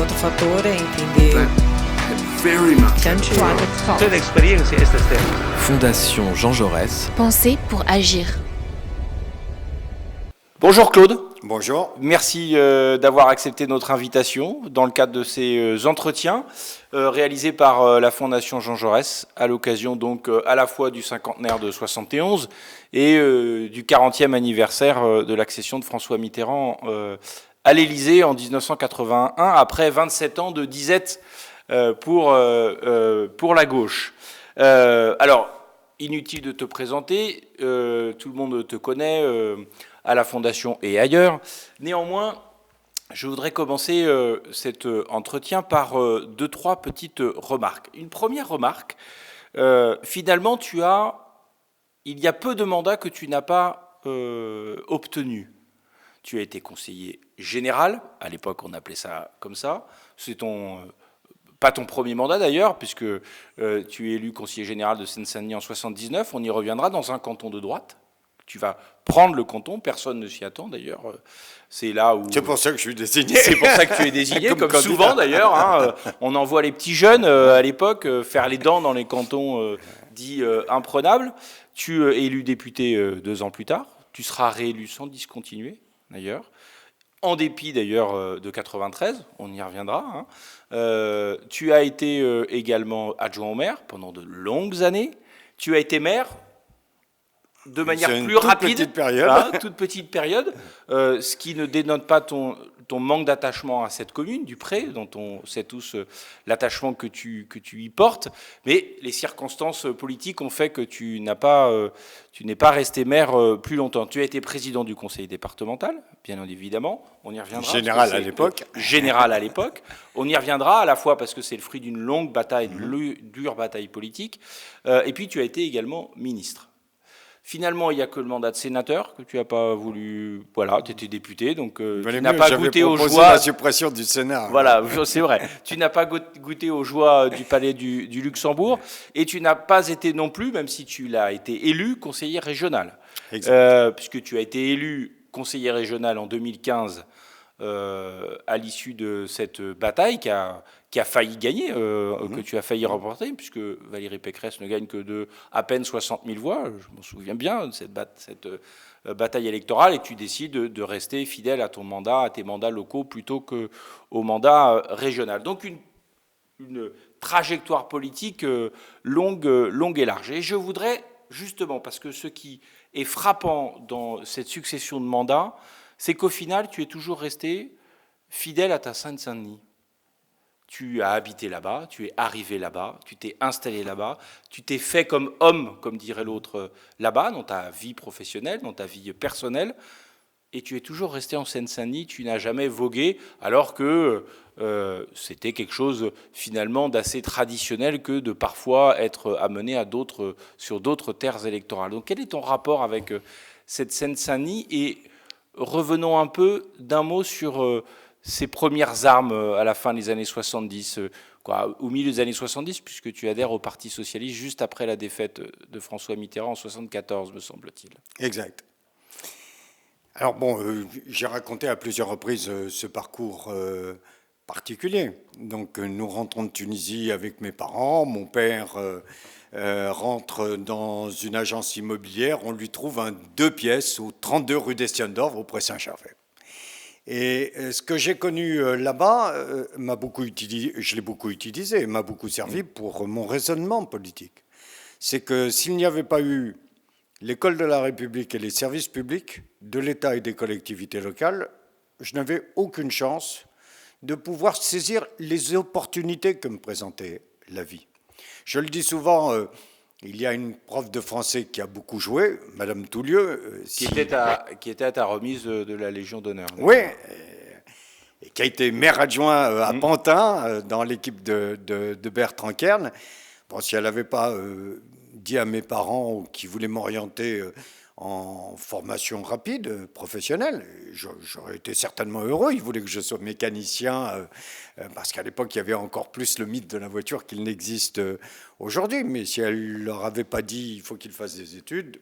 outro fator é entender Quelle expérience est cette? Fondation Jean Jaurès. Penser pour agir. Bonjour Claude. Bonjour. Merci d'avoir accepté notre invitation dans le cadre de ces entretiens réalisés par la Fondation Jean Jaurès à l'occasion donc à la fois du cinquantenaire de 71 et du 40e anniversaire de l'accession de François Mitterrand à l'Élysée en 1981 après 27 ans de disette pour la gauche. Alors, inutile de te présenter, tout le monde te connaît à la Fondation et ailleurs. Néanmoins, je voudrais commencer cet entretien par 2-3 petites remarques. Une première remarque, finalement, il y a peu de mandats que tu n'as pas obtenus. Tu as été conseiller général, à l'époque on appelait ça comme ça, c'est pas ton premier mandat d'ailleurs, puisque tu es élu conseiller général de Seine-Saint-Denis en 79, on y reviendra, dans un canton de droite. Tu vas prendre le canton, personne ne s'y attend d'ailleurs. C'est là où. C'est pour ça que je suis désigné. C'est pour ça que tu es désigné, comme souvent d'ailleurs. Hein, on envoie les petits jeunes à l'époque faire les dents dans les cantons dits imprenables. Tu es élu député 2 ans plus tard. Tu seras réélu sans discontinuer d'ailleurs. En dépit d'ailleurs de 93, on y reviendra. Hein. Tu as été également adjoint au maire pendant de longues années. Tu as été maire de manière plus rapide, toute petite période, ce qui ne dénote pas ton manque d'attachement à cette commune du Pré, dont on sait tous l'attachement que tu y portes, mais les circonstances politiques ont fait que tu n'es pas resté maire plus longtemps. Tu as été président du conseil départemental, bien évidemment, on y reviendra. Général à l'époque. Général à l'époque. On y reviendra à la fois parce que c'est le fruit d'une longue bataille, d'une dure bataille politique, et puis tu as été également ministre. Finalement, il n'y a que le mandat de sénateur que tu n'as pas voulu. Voilà, tu étais député, donc tu n'as pas goûté aux joies. La suppression du Sénat. Voilà, c'est vrai. Tu n'as pas goûté aux joies du palais du Luxembourg, et tu n'as pas été non plus, même si tu l'as été élu, conseiller régional. Puisque tu as été élu conseiller régional en 2015 à l'issue de cette bataille qui a failli gagner, que tu as failli remporter, puisque Valérie Pécresse ne gagne que de à peine 60 000 voix, je m'en souviens bien de cette bataille électorale, et tu décides de rester fidèle à ton mandat, à tes mandats locaux, plutôt qu'au mandat régional. Donc une trajectoire politique longue et large. Et je voudrais, justement, parce que ce qui est frappant dans cette succession de mandats, c'est qu'au final, tu es toujours resté fidèle à ta Seine-Saint-Denis. Tu as habité là-bas, tu es arrivé là-bas, tu t'es installé là-bas, tu t'es fait comme homme, comme dirait l'autre, là-bas, dans ta vie professionnelle, dans ta vie personnelle, et tu es toujours resté en Seine-Saint-Denis, tu n'as jamais vogué, alors que c'était quelque chose finalement d'assez traditionnel que de parfois être amené sur d'autres terres électorales. Donc quel est ton rapport avec cette Seine-Saint-Denis ? Et revenons un peu d'un mot sur ces premières armes à la fin des années 70, au milieu des années 70, puisque tu adhères au Parti socialiste juste après la défaite de François Mitterrand en 74, me semble-t-il. Exact. Alors bon, j'ai raconté à plusieurs reprises ce parcours particulier. Donc nous rentrons de Tunisie avec mes parents, mon père rentre dans une agence immobilière, on lui trouve un 2 pièces au 32 rue d'Estienne-d'Orve, auprès de Saint-Gervais. Et ce que j'ai connu là-bas je l'ai beaucoup utilisé, m'a beaucoup servi pour mon raisonnement politique. C'est que s'il n'y avait pas eu l'école de la République et les services publics de l'État et des collectivités locales, je n'avais aucune chance de pouvoir saisir les opportunités que me présentait la vie. Je le dis souvent, il y a une prof de français qui a beaucoup joué, Madame Toulieu. Qui était à ta remise de la Légion d'honneur. Oui, et qui a été maire adjoint à Pantin, dans l'équipe de Bertrand Kern. Bon, si elle n'avait pas dit à mes parents qui voulaient m'orienter en formation rapide, professionnelle, j'aurais été certainement heureux. Ils voulaient que je sois mécanicien, parce qu'à l'époque, il y avait encore plus le mythe de la voiture qu'il n'existe aujourd'hui. Mais si elle ne leur avait pas dit il faut qu'ils fassent des études,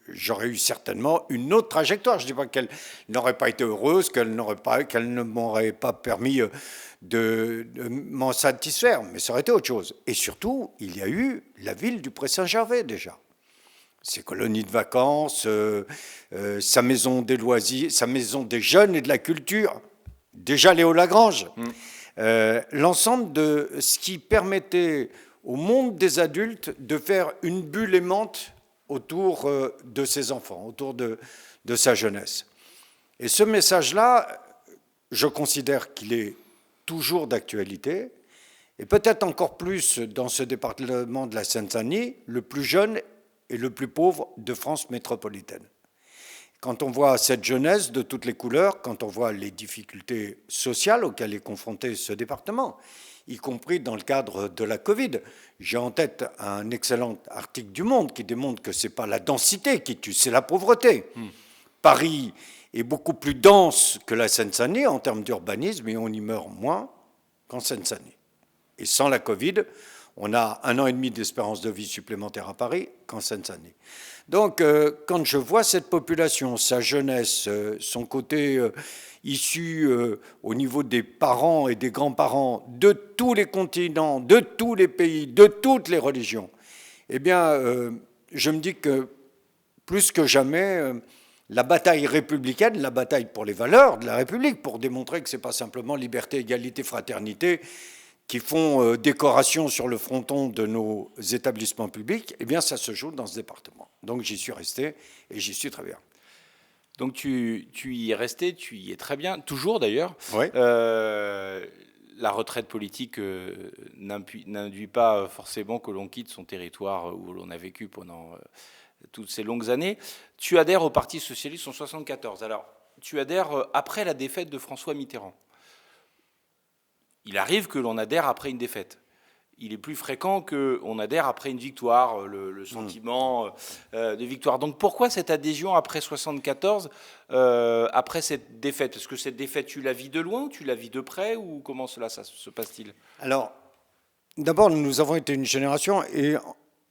j'aurais eu certainement une autre trajectoire. Je ne dis pas qu'elle n'aurait pas été heureuse, qu'elle ne m'aurait pas permis de m'en satisfaire, mais ça aurait été autre chose. Et surtout, il y a eu la ville du Pré-Saint-Gervais déjà. Ses colonies de vacances, sa maison des loisirs, sa maison des jeunes et de la culture, déjà Léo Lagrange. L'ensemble de ce qui permettait au monde des adultes de faire une bulle aimante autour de ses enfants, autour de sa jeunesse. Et ce message-là, je considère qu'il est toujours d'actualité, et peut-être encore plus dans ce département de la Seine-Saint-Denis, le plus jeune et le plus pauvre de France métropolitaine. Quand on voit cette jeunesse de toutes les couleurs, quand on voit les difficultés sociales auxquelles est confronté ce département, y compris dans le cadre de la Covid. J'ai en tête un excellent article du Monde qui démontre que ce n'est pas la densité qui tue, c'est la pauvreté. Paris est beaucoup plus dense que la Seine-Saint-Denis en termes d'urbanisme et on y meurt moins qu'en Seine-Saint-Denis. Et sans la Covid, on a 1 an et demi d'espérance de vie supplémentaire à Paris qu'en Seine-Saint-Denis. Donc, quand je vois cette population, sa jeunesse, son côté issu au niveau des parents et des grands-parents de tous les continents, de tous les pays, de toutes les religions, eh bien, je me dis que plus que jamais, la bataille républicaine, la bataille pour les valeurs de la République, pour démontrer que ce n'est pas simplement liberté, égalité, fraternité, qui font décoration sur le fronton de nos établissements publics, eh bien, ça se joue dans ce département. Donc, j'y suis resté et j'y suis très bien. Donc, tu y es resté, tu y es très bien, toujours d'ailleurs. Oui. La retraite politique n'induit pas forcément que l'on quitte son territoire où l'on a vécu pendant toutes ces longues années. Tu adhères au Parti socialiste en 1974. Alors, tu adhères après la défaite de François Mitterrand. Il arrive que l'on adhère après une défaite. Il est plus fréquent qu'on adhère après une victoire, le sentiment de victoire. Donc pourquoi cette adhésion après 1974, après cette défaite? Est-ce que cette défaite, tu la vis de loin, tu la vis de près, ou comment cela ça se passe-t-il? Alors, d'abord, nous avons été une génération, et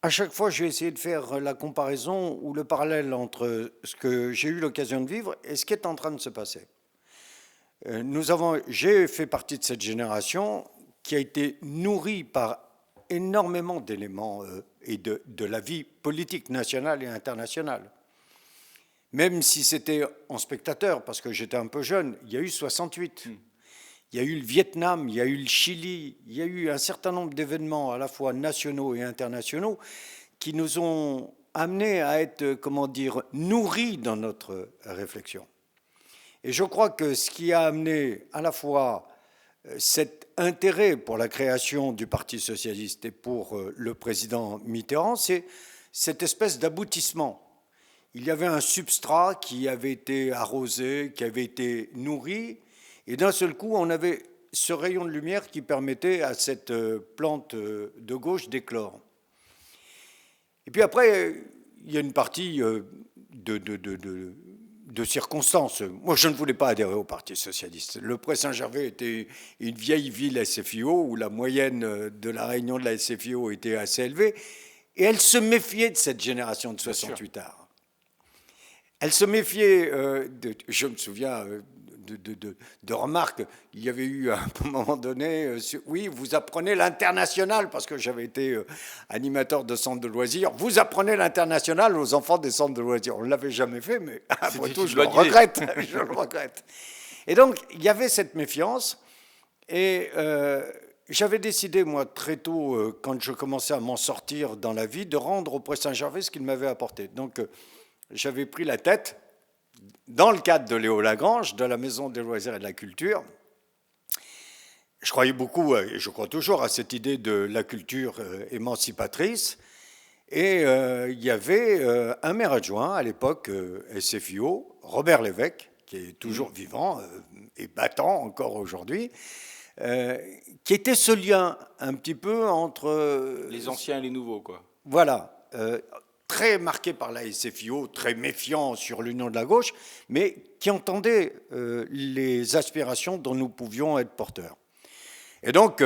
à chaque fois, je vais essayer de faire la comparaison ou le parallèle entre ce que j'ai eu l'occasion de vivre et ce qui est en train de se passer. J'ai fait partie de cette génération qui a été nourrie par énormément d'éléments et de la vie politique nationale et internationale. Même si c'était en spectateur, parce que j'étais un peu jeune, il y a eu 68, il y a eu le Vietnam, il y a eu le Chili, il y a eu un certain nombre d'événements à la fois nationaux et internationaux qui nous ont amenés à être, nourris dans notre réflexion. Et je crois que ce qui a amené à la fois cet intérêt pour la création du Parti socialiste et pour le président Mitterrand, c'est cette espèce d'aboutissement. Il y avait un substrat qui avait été arrosé, qui avait été nourri, et d'un seul coup, on avait ce rayon de lumière qui permettait à cette plante de gauche d'éclore. Et puis après, il y a une partie de circonstances. Moi, je ne voulais pas adhérer au Parti socialiste. Le Pré-Saint-Gervais était une vieille ville SFIO où la moyenne de la réunion de la SFIO était assez élevée, et elle se méfiait de cette génération de 68 arts. Elle se méfiait, je me souviens de remarques. Il y avait eu à un moment donné, oui, vous apprenez l'international, parce que j'avais été animateur de centre de loisirs, vous apprenez l'international aux enfants des centres de loisirs. On ne l'avait jamais fait, mais après tout, je le regrette. Je le regrette. Et donc, il y avait cette méfiance, et j'avais décidé, moi, très tôt, quand je commençais à m'en sortir dans la vie, de rendre au Pré-Saint-Gervais ce qu'il m'avait apporté. Donc, j'avais pris la tête, dans le cadre de Léo Lagrange, de la Maison des loisirs et de la culture. Je croyais beaucoup, et je crois toujours, à cette idée de la culture émancipatrice. Et il y avait un maire adjoint à l'époque, SFIO, Robert Lévesque, qui est toujours vivant et battant encore aujourd'hui, qui était ce lien un petit peu entre... les anciens et les nouveaux, quoi. Voilà. Très marqué par la SFIO, très méfiant sur l'union de la gauche, mais qui entendait les aspirations dont nous pouvions être porteurs. Et donc,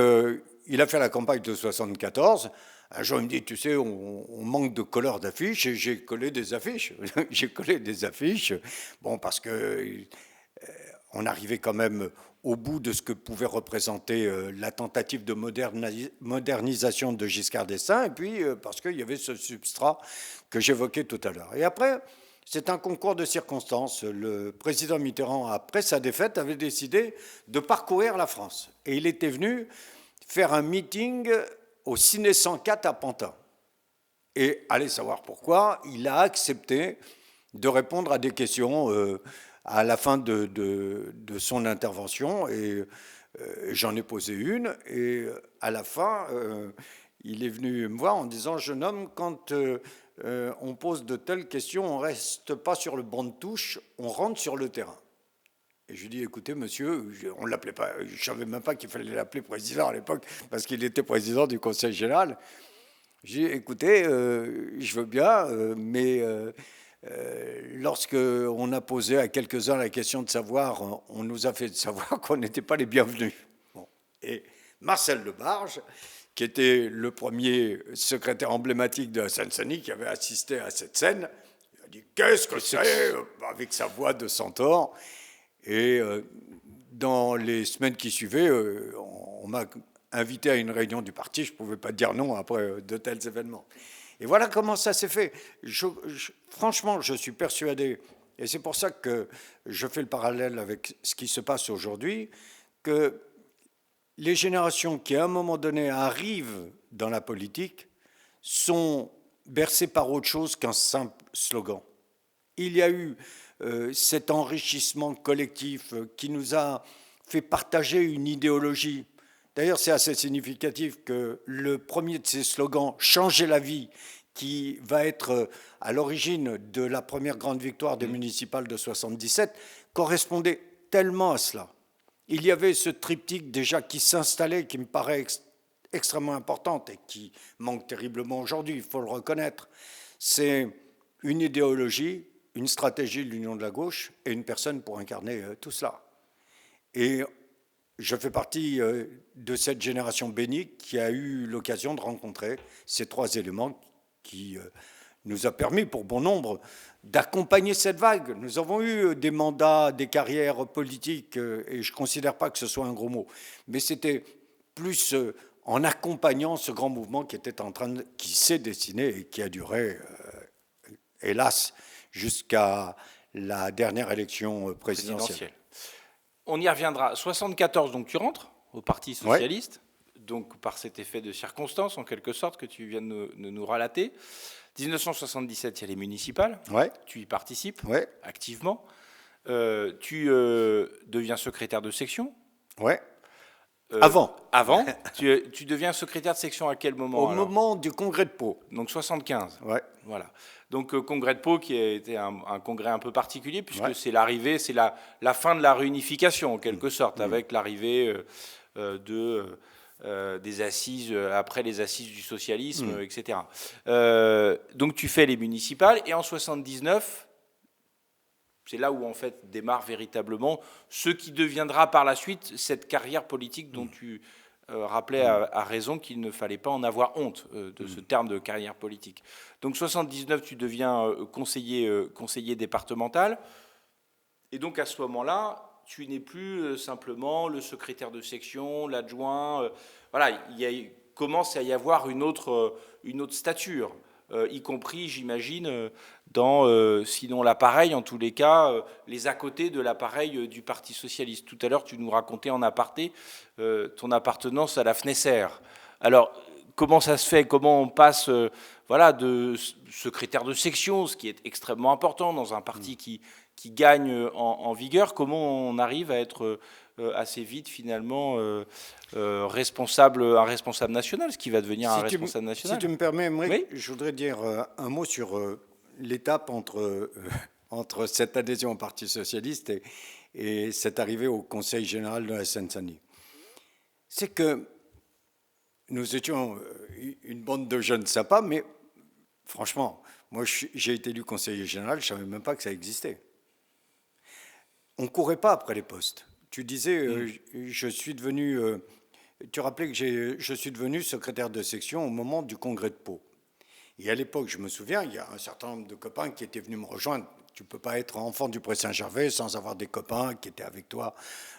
il a fait la campagne de 1974 Un jour, il me dit, tu sais, on manque de couleurs d'affiches, et j'ai collé des affiches. J'ai collé des affiches, bon, parce que on arrivait quand même au bout de ce que pouvait représenter la tentative de modernisation de Giscard d'Estaing, et puis parce qu'il y avait ce substrat que j'évoquais tout à l'heure. Et après, c'est un concours de circonstances. Le président Mitterrand, après sa défaite, avait décidé de parcourir la France. Et il était venu faire un meeting au Ciné 104 à Pantin. Et allez savoir pourquoi, il a accepté de répondre à des questions à la fin de son intervention. Et j'en ai posé une. Et à la fin, il est venu me voir en disant, jeune homme, quand on pose de telles questions, on ne reste pas sur le banc de touche, on rentre sur le terrain. Et je lui dis, écoutez, monsieur, on ne l'appelait pas, je ne savais même pas qu'il fallait l'appeler président à l'époque, parce qu'il était président du Conseil général. Je lui dis, écoutez, je veux bien, mais lorsque on a posé à quelques-uns la question de savoir, on nous a fait savoir qu'on n'était pas les bienvenus. Bon. Et Marcel Lebarge, qui était le premier secrétaire emblématique de la Seine-Saint-Denis, qui avait assisté à cette scène, il a dit, qu'est-ce que c'est, avec sa voix de centaure. Et dans les semaines qui suivaient, on m'a invité à une réunion du parti. Je ne pouvais pas dire non après de tels événements. Et voilà comment ça s'est fait. Franchement, je suis persuadé, et c'est pour ça que je fais le parallèle avec ce qui se passe aujourd'hui, que les générations qui, à un moment donné, arrivent dans la politique sont bercées par autre chose qu'un simple slogan. Il y a eu cet enrichissement collectif qui nous a fait partager une idéologie. D'ailleurs, c'est assez significatif que le premier de ces slogans, « Changer la vie », qui va être à l'origine de la première grande victoire des municipales de 77, correspondait tellement à cela. Il y avait ce triptyque déjà qui s'installait, qui me paraît extrêmement importante et qui manque terriblement aujourd'hui, il faut le reconnaître. C'est une idéologie, une stratégie de l'Union de la gauche et une personne pour incarner tout cela. Et je fais partie de cette génération bénie qui a eu l'occasion de rencontrer ces trois éléments qui nous a permis, pour bon nombre, d'accompagner cette vague. Nous avons eu des mandats, des carrières politiques, et je ne considère pas que ce soit un gros mot, mais c'était plus en accompagnant ce grand mouvement qui s'est dessiné et qui a duré, hélas, jusqu'à la dernière élection présidentielle. On y reviendra. 74, donc tu rentres au Parti socialiste, donc par cet effet de circonstance, en quelque sorte, que tu viens de nous relater. 1977, il y a les municipales. Tu y participes activement. Tu deviens secrétaire de section. Avant. Tu deviens secrétaire de section à quel moment? Au moment du congrès de Pau. Donc 75. Voilà. Donc congrès de Pau qui a été un congrès un peu particulier puisque c'est l'arrivée, c'est la fin de la réunification en quelque sorte, avec l'arrivée des assises, après les assises du socialisme, etc. Donc tu fais les municipales et en 79, c'est là où en fait démarre véritablement ce qui deviendra par la suite cette carrière politique dont tu rappelais à raison qu'il ne fallait pas en avoir honte de ce terme de carrière politique. Donc 79, tu deviens conseiller départemental et donc à ce moment-là, tu n'es plus simplement le secrétaire de section, l'adjoint. Voilà, il commence à y avoir une autre stature, y compris, j'imagine, dans, sinon l'appareil, en tous les cas, les à côté de l'appareil du Parti socialiste. Tout à l'heure, tu nous racontais en aparté ton appartenance à la FNESER. Alors, comment ça se fait? Comment on passe de secrétaire de section, ce qui est extrêmement important dans un parti qui gagne en vigueur? Comment on arrive à être assez vite, finalement, un responsable national, ce qui va devenir un responsable national? Si tu me permets, Aymeric, je voudrais dire un mot sur l'étape entre cette adhésion au Parti socialiste et cette arrivée au Conseil général de la Seine-Saint-Denis. C'est que nous étions une bande de jeunes sympas, mais franchement, moi j'ai été élu conseiller général, je ne savais même pas que ça existait. On ne courait pas après les postes. Tu disais, je suis devenu tu rappelais que je suis devenu secrétaire de section au moment du congrès de Pau. Et à l'époque, je me souviens, il y a un certain nombre de copains qui étaient venus me rejoindre. Tu ne peux pas être enfant du Pré-Saint-Gervais sans avoir des copains qui étaient avec toi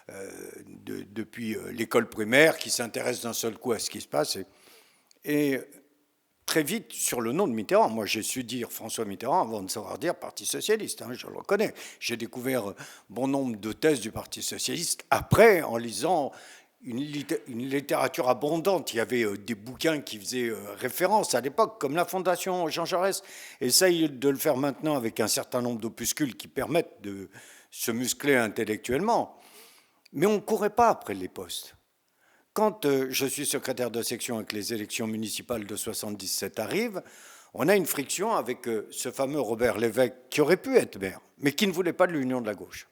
depuis l'école primaire, qui s'intéressent d'un seul coup à ce qui se passe. Et très vite, sur le nom de Mitterrand, moi j'ai su dire François Mitterrand avant de savoir dire Parti Socialiste, je le reconnais. J'ai découvert bon nombre de thèses du Parti Socialiste après, en lisant une littérature abondante. Il y avait des bouquins qui faisaient référence à l'époque, comme la Fondation Jean Jaurès essaye de le faire maintenant avec un certain nombre d'opuscules qui permettent de se muscler intellectuellement. Mais on ne courait pas après les postes. Quand je suis secrétaire de section et que les élections municipales de 77 arrivent, on a une friction avec ce fameux Robert Lévesque qui aurait pu être maire, mais qui ne voulait pas de l'union de la gauche.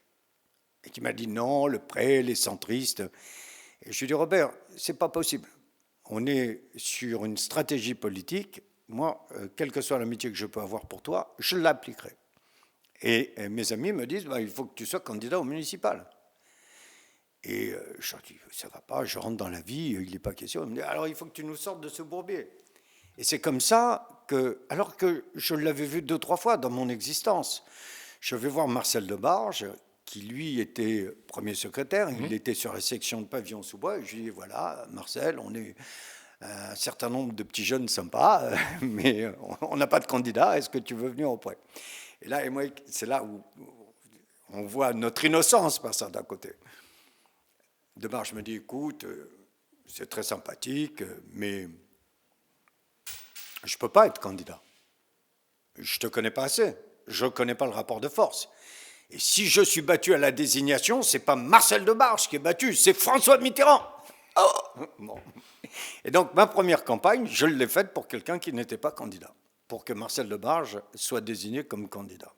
Et qui m'a dit non, le prêt, les centristes. Et je lui ai dit, Robert, c'est pas possible. On est sur une stratégie politique. Moi, quelle que soit l'amitié que je peux avoir pour toi, je l'appliquerai. Et mes amis me disent, il faut que tu sois candidat au municipal. Et je leur dis, ça va pas, je rentre dans la vie, il n'est pas question. Il me dit, alors il faut que tu nous sortes de ce bourbier. Et c'est comme ça que, alors que je l'avais vu 2-3 fois dans mon existence, je vais voir Marcel Debarge, qui lui était premier secrétaire, il était sur la section de Pavillon-sous-Bois, et je lui dis, voilà, Marcel, on est un certain nombre de petits jeunes sympas, mais on n'a pas de candidat, est-ce que tu veux venir auprès? Et là, c'est là où on voit notre innocence par ça d'un côté. Debarge me dit, écoute, c'est très sympathique, mais je ne peux pas être candidat. Je ne te connais pas assez, je ne connais pas le rapport de force. Et si je suis battu à la désignation, ce n'est pas Marcel Debarge qui est battu, c'est François Mitterrand. Oh bon. Et donc, ma première campagne, je l'ai faite pour quelqu'un qui n'était pas candidat, pour que Marcel Debarge soit désigné comme candidat.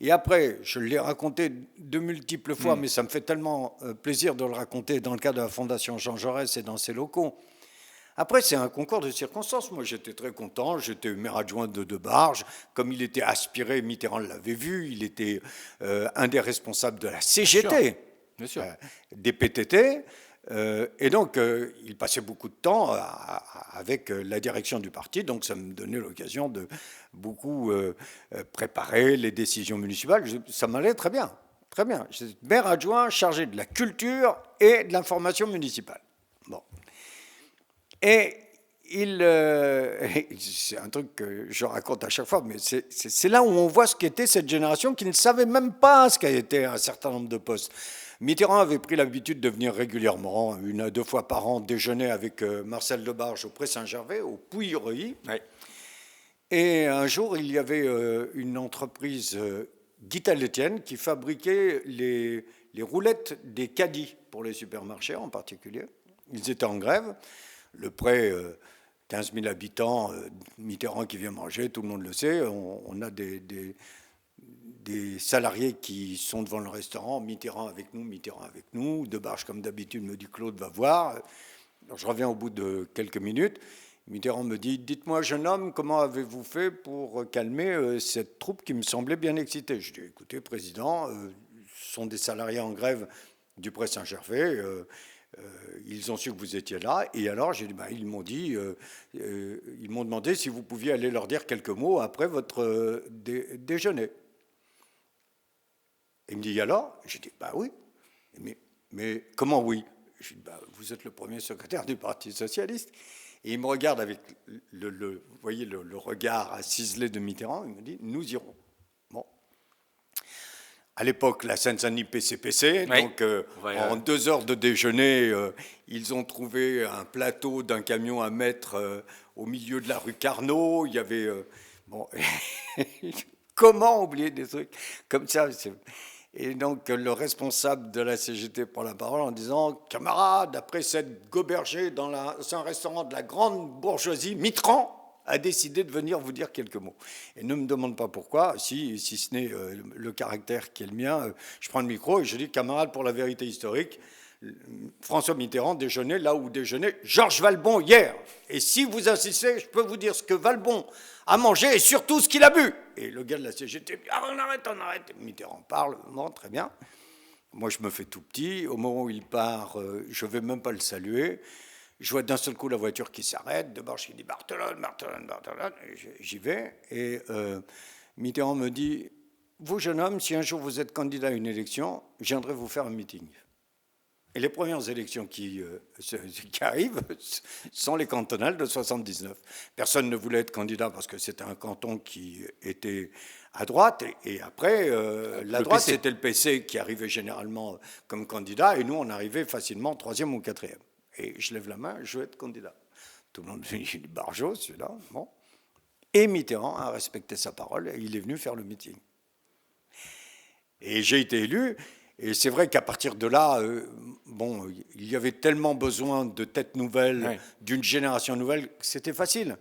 Et après, je l'ai raconté de multiples fois, mais ça me fait tellement plaisir de le raconter dans le cadre de la Fondation Jean Jaurès et dans ses locaux. Après, c'est un concours de circonstances. Moi, j'étais très content. J'étais maire adjoint de Debarge. Comme il était aspiré, Mitterrand l'avait vu. Il était un des responsables de la CGT, Bien sûr. Des PTT. Et donc, il passait beaucoup de temps avec la direction du parti. Donc, ça me donnait l'occasion de beaucoup préparer les décisions municipales. Ça m'allait très bien. Très bien. J'étais maire adjoint chargé de la culture et de l'information municipale. Bon. Et c'est un truc que je raconte à chaque fois, mais c'est là où on voit ce qu'était cette génération qui ne savait même pas ce qu'était un certain nombre de postes. Mitterrand avait pris l'habitude de venir régulièrement, 1 à 2 fois par an, déjeuner avec Marcel Debarge au Pré-Saint-Gervais, au Puy-Reuilly. Ouais. Et un jour, il y avait une entreprise, Guital-Étienne, qui fabriquait les roulettes des caddies pour les supermarchés en particulier. Ils étaient en grève. Le Pré, 15 000 habitants, Mitterrand qui vient manger, tout le monde le sait. On a des salariés qui sont devant le restaurant, Mitterrand avec nous. Debarge, comme d'habitude, me dit Claude va voir. Alors, je reviens au bout de quelques minutes. Mitterrand me dit, dites-moi, jeune homme, comment avez-vous fait pour calmer cette troupe qui me semblait bien excitée? Je dis, écoutez, président, ce sont des salariés en grève du Pré-Saint-Gervais. Ils ont su que vous étiez là, et alors j'ai dit, ils m'ont demandé si vous pouviez aller leur dire quelques mots après votre déjeuner. Il me dit, alors? J'ai dit, oui. Mais comment oui? Je dis, vous êtes le premier secrétaire du Parti Socialiste. Et il me regarde avec vous voyez le regard ciselé de Mitterrand, il me dit, nous irons. Bon. À l'époque, la Seine-Saint-Denis PCPC, oui. Donc en 2 heures de déjeuner, ils ont trouvé un plateau d'un camion à mettre au milieu de la rue Carnot. Il y avait... Comment oublier des trucs comme ça? Et donc le responsable de la CGT prend la parole en disant, camarades, après s'être gobergé dans un restaurant de la grande bourgeoisie, Mitterrand a décidé de venir vous dire quelques mots. Et ne me demande pas pourquoi, si ce n'est le caractère qui est le mien. Je prends le micro et je dis, camarades, pour la vérité historique, François Mitterrand déjeunait là où déjeunait Georges Valbon hier. Et si vous insistez, je peux vous dire ce que Valbon a mangé et surtout ce qu'il a bu. Et le gars de la CGT, on arrête. Mitterrand parle, non, très bien. Moi, je me fais tout petit. Au moment où il part, je ne vais même pas le saluer. Je vois d'un seul coup la voiture qui s'arrête, de Borch qui dit Barthelone, Barthelone, Barthelone. J'y vais et Mitterrand me dit vous, jeune homme, si un jour vous êtes candidat à une élection, je viendrai vous faire un meeting. Et les premières élections qui arrivent sont les cantonales de 79. Personne ne voulait être candidat parce que c'était un canton qui était à droite. Et après, la droite, c'était le PC qui arrivait généralement comme candidat. Et nous, on arrivait facilement 3e ou 4e. Et je lève la main, je veux être candidat. Tout le monde me dit Barjot, celui-là. Bon. Et Mitterrand a respecté sa parole et il est venu faire le meeting. Et j'ai été élu. Et c'est vrai qu'à partir de là, il y avait tellement besoin de têtes nouvelles, d'une génération nouvelle, que c'était facile.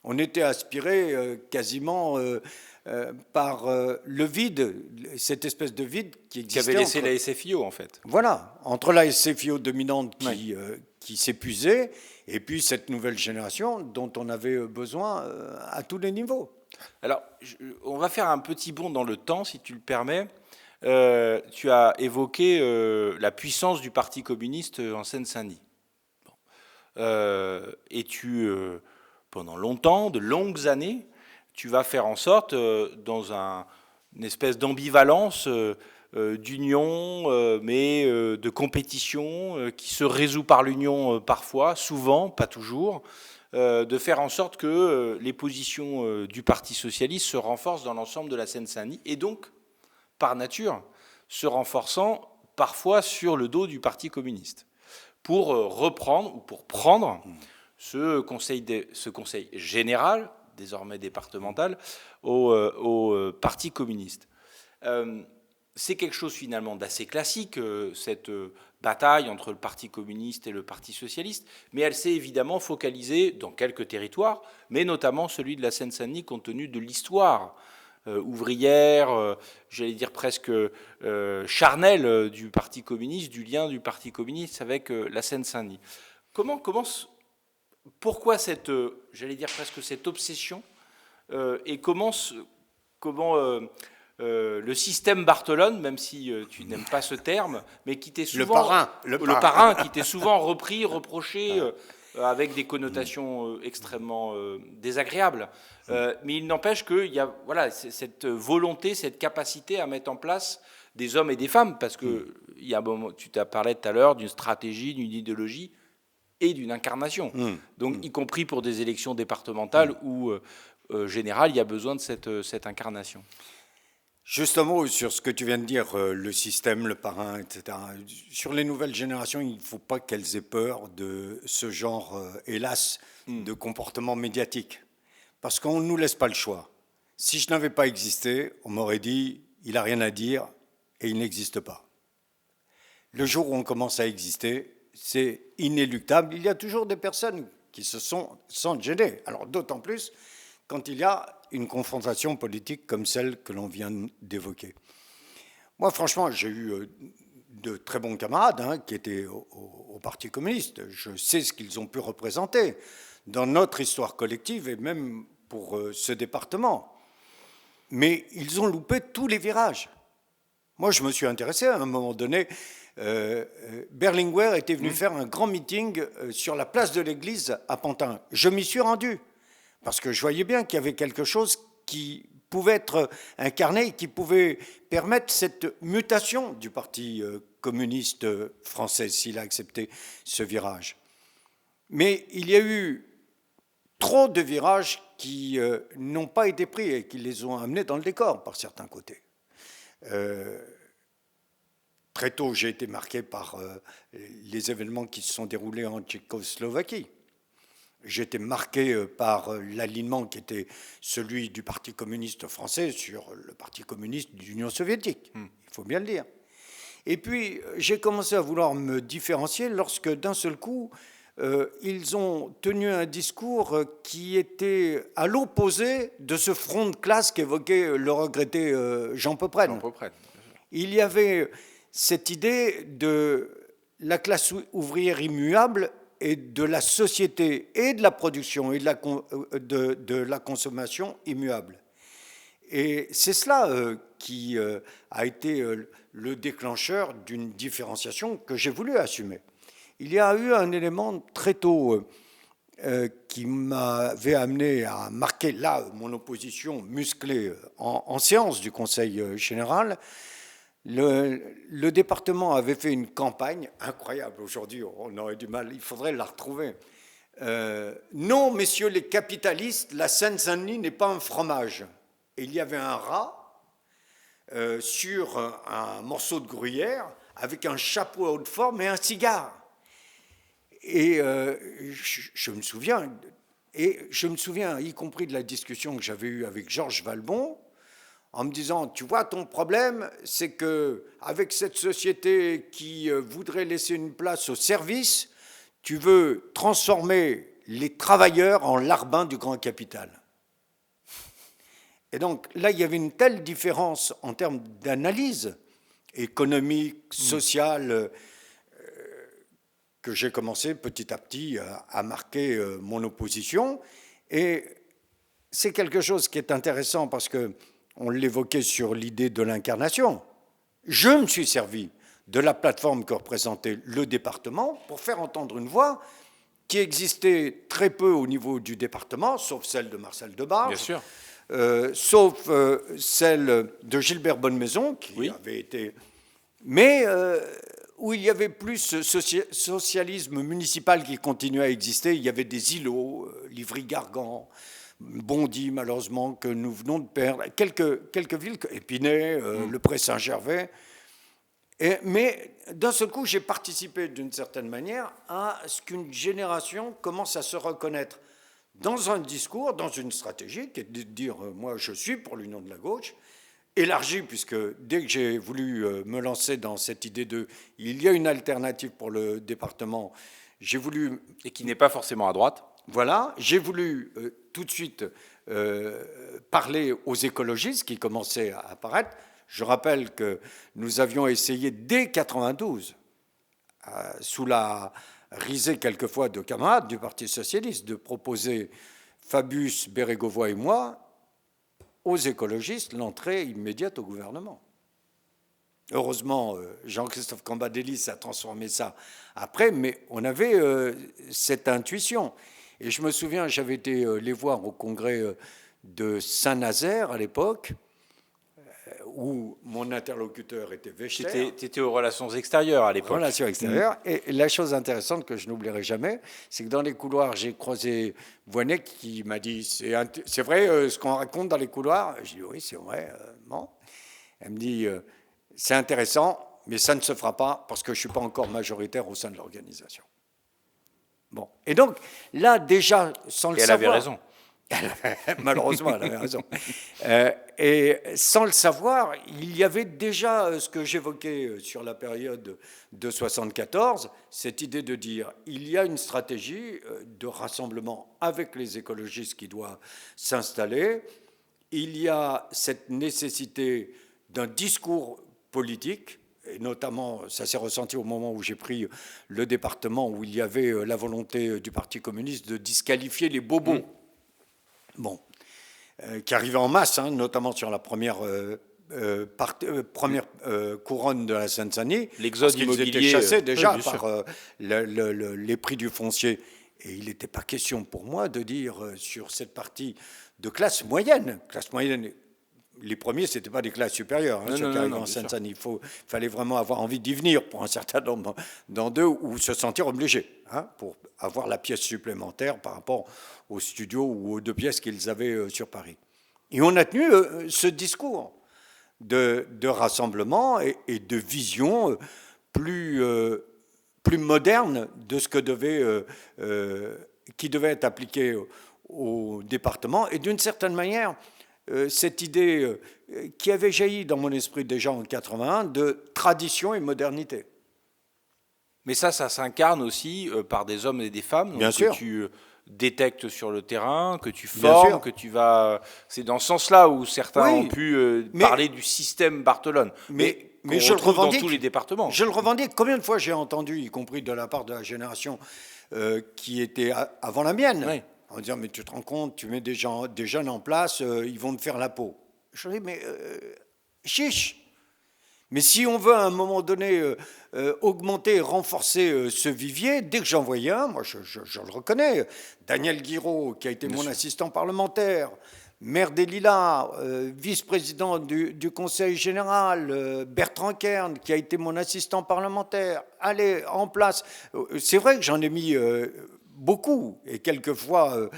On était aspiré quasiment par le vide, cette espèce de vide qui existait. Qui avait laissé la SFIO, en fait. Voilà, entre la SFIO dominante qui s'épuisait, et puis cette nouvelle génération dont on avait besoin à tous les niveaux. Alors, on va faire un petit bond dans le temps, si tu le permets. Tu as évoqué la puissance du Parti communiste en Seine-Saint-Denis. Et pendant longtemps, de longues années, tu vas faire en sorte, dans une espèce d'ambivalence d'union, mais de compétition, qui se résout par l'union parfois, souvent, pas toujours, de faire en sorte que les positions du Parti socialiste se renforcent dans l'ensemble de la Seine-Saint-Denis, et donc, par nature, se renforçant parfois sur le dos du Parti communiste, pour reprendre ou pour prendre ce conseil général, désormais départemental, au Parti communiste. C'est quelque chose finalement d'assez classique, cette bataille entre le Parti communiste et le Parti socialiste, mais elle s'est évidemment focalisée dans quelques territoires, mais notamment celui de la Seine-Saint-Denis, compte tenu de l'histoire ouvrière, j'allais dire presque charnelle du Parti communiste, du lien du Parti communiste avec la Seine-Saint-Denis. Pourquoi cette, j'allais dire presque cette obsession, et comment le système Barthelone, même si tu n'aimes pas ce terme, mais qui t'est souvent le parrain qui t'est souvent reproché avec des connotations extrêmement désagréables. Mais il n'empêche qu'il y a cette volonté, cette capacité à mettre en place des hommes et des femmes, parce que il y a un moment, tu t'as parlé tout à l'heure d'une stratégie, d'une idéologie et d'une incarnation. Donc, y compris pour des élections départementales où, général, il y a besoin de cette incarnation. Juste un mot sur ce que tu viens de dire, le système, le parrain, etc. Sur les nouvelles générations, il ne faut pas qu'elles aient peur de ce genre, hélas, de comportement médiatique. Parce qu'on ne nous laisse pas le choix. Si je n'avais pas existé, on m'aurait dit, il n'a rien à dire et il n'existe pas. Le jour où on commence à exister, c'est inéluctable. Il y a toujours des personnes qui se sentent gênées. Alors d'autant plus quand il y a une confrontation politique comme celle que l'on vient d'évoquer. Moi, franchement, j'ai eu de très bons camarades qui étaient au Parti communiste. Je sais ce qu'ils ont pu représenter dans notre histoire collective et même pour ce département. Mais ils ont loupé tous les virages. Moi, je me suis intéressé à un moment donné. Berlinguer était venu faire un grand meeting sur la place de l'église à Pantin. Je m'y suis rendu. Parce que je voyais bien qu'il y avait quelque chose qui pouvait être incarné et qui pouvait permettre cette mutation du Parti communiste français s'il a accepté ce virage. Mais il y a eu trop de virages qui n'ont pas été pris et qui les ont amenés dans le décor par certains côtés. Très tôt, j'ai été marqué par les événements qui se sont déroulés en Tchécoslovaquie. J'ai été marqué par l'alignement qui était celui du Parti communiste français sur le Parti communiste de l'Union soviétique, il faut bien le dire. Et puis, j'ai commencé à vouloir me différencier lorsque, d'un seul coup, ils ont tenu un discours qui était à l'opposé de ce front de classe qu'évoquait le regretté Jean Popren. Il y avait cette idée de la classe ouvrière immuable et de la société et de la production et de la consommation immuable. Et c'est cela qui a été le déclencheur d'une différenciation que j'ai voulu assumer. il y a eu un élément très tôt qui m'avait amené à marquer là mon opposition musclée en séance du Conseil général. Le département avait fait une campagne incroyable. Aujourd'hui, on aurait du mal, il faudrait la retrouver. Non, messieurs les capitalistes, la Seine-Saint-Denis n'est pas un fromage. Et il y avait un rat sur un morceau de gruyère avec un chapeau à haute forme et un cigare. Et je me souviens, y compris de la discussion que j'avais eue avec Georges Valbon, en me disant, tu vois, ton problème, c'est que avec cette société qui voudrait laisser une place au service, tu veux transformer les travailleurs en larbins du grand capital. Et donc là, il y avait une telle différence en termes d'analyse économique, sociale, que j'ai commencé petit à petit à marquer mon opposition. Et c'est quelque chose qui est intéressant parce qu'on l'évoquait sur l'idée de l'incarnation. Je me suis servi de la plateforme que représentait le département pour faire entendre une voix qui existait très peu au niveau du département, sauf celle de Marcel Debarge. Bien sûr. Sauf celle de Gilbert Bonnemaison, qui avait été... Mais où il y avait plus socialisme municipal qui continuait à exister. Il y avait des îlots, Livry-Gargan, Bondy, malheureusement, que nous venons de perdre, quelques villes, Épinay, le Pré-Saint-Gervais. Mais d'un seul coup, j'ai participé d'une certaine manière à ce qu'une génération commence à se reconnaître dans un discours, dans une stratégie, qui est de dire moi je suis pour l'union de la gauche, élargie, puisque dès que j'ai voulu me lancer dans cette idée de il y a une alternative pour le département, j'ai voulu... Et qui n'est pas forcément à droite. Voilà, j'ai voulu tout de suite parler aux écologistes qui commençaient à apparaître. Je rappelle que nous avions essayé dès 92, sous la risée quelquefois de camarades du Parti socialiste, de proposer Fabius, Bérégovoy et moi aux écologistes l'entrée immédiate au gouvernement. Heureusement, Jean-Christophe Cambadélis a transformé ça après, mais on avait cette intuition. Et je me souviens, j'avais été les voir au congrès de Saint-Nazaire à l'époque, où mon interlocuteur était Wechter. Tu étais aux relations extérieures à l'époque. Relations extérieures. Et la chose intéressante que je n'oublierai jamais, c'est que dans les couloirs, j'ai croisé Voynet qui m'a dit « C'est vrai ce qu'on raconte dans les couloirs ?» Je dis « Oui, c'est vrai. » Bon. Elle me dit « C'est intéressant, mais ça ne se fera pas parce que je ne suis pas encore majoritaire au sein de l'organisation. » Bon. Et donc, là, déjà, sans le savoir... Elle avait raison. Malheureusement, elle avait raison. Et sans le savoir, il y avait déjà ce que j'évoquais sur la période de 1974, cette idée de dire il y a une stratégie de rassemblement avec les écologistes qui doit s'installer, il y a cette nécessité d'un discours politique, et notamment, ça s'est ressenti au moment où j'ai pris le département, où il y avait la volonté du Parti communiste de disqualifier les bobos. Bon, qui arrivait en masse, hein, notamment sur la première couronne de la Seine-Saint-Denis. L'exode immobilier. Ils étaient chassés déjà par les prix du foncier. Et il n'était pas question pour moi de dire sur cette partie de classe moyenne, les premiers, ce n'étaient pas des classes supérieures, hein, ceux qui arrivaient en Seine-Saint-Denis. Il fallait vraiment avoir envie d'y venir pour un certain nombre d'eux ou se sentir obligé, hein, pour avoir la pièce supplémentaire par rapport aux studios ou aux 2 pièces qu'ils avaient sur Paris. Et on a tenu ce discours de rassemblement et de vision plus moderne de ce que qui devait être appliqué au département. Et d'une certaine manière, cette idée qui avait jailli dans mon esprit déjà en 81 de tradition et modernité. Mais ça s'incarne aussi par des hommes et des femmes Bien sûr. Que tu détectes sur le terrain, que tu formes, que tu vas... C'est dans ce sens-là où certains ont pu parler du système Barthelone. Mais je le revendique dans tous les départements. Je le revendique. Combien de fois j'ai entendu, y compris de la part de la génération qui était avant la mienne, oui, en disant, mais tu te rends compte, tu mets des jeunes en place, ils vont te faire la peau. Je dis, mais chiche. Mais si on veut à un moment donné augmenter, renforcer ce vivier, dès que j'en voyais un, moi je le reconnais, Daniel Guiraud, qui a été mon assistant parlementaire, maire des Lilas, vice-président du Conseil général, Bertrand Kern, qui a été mon assistant parlementaire, allez, en place. C'est vrai que j'en ai mis beaucoup, et quelquefois,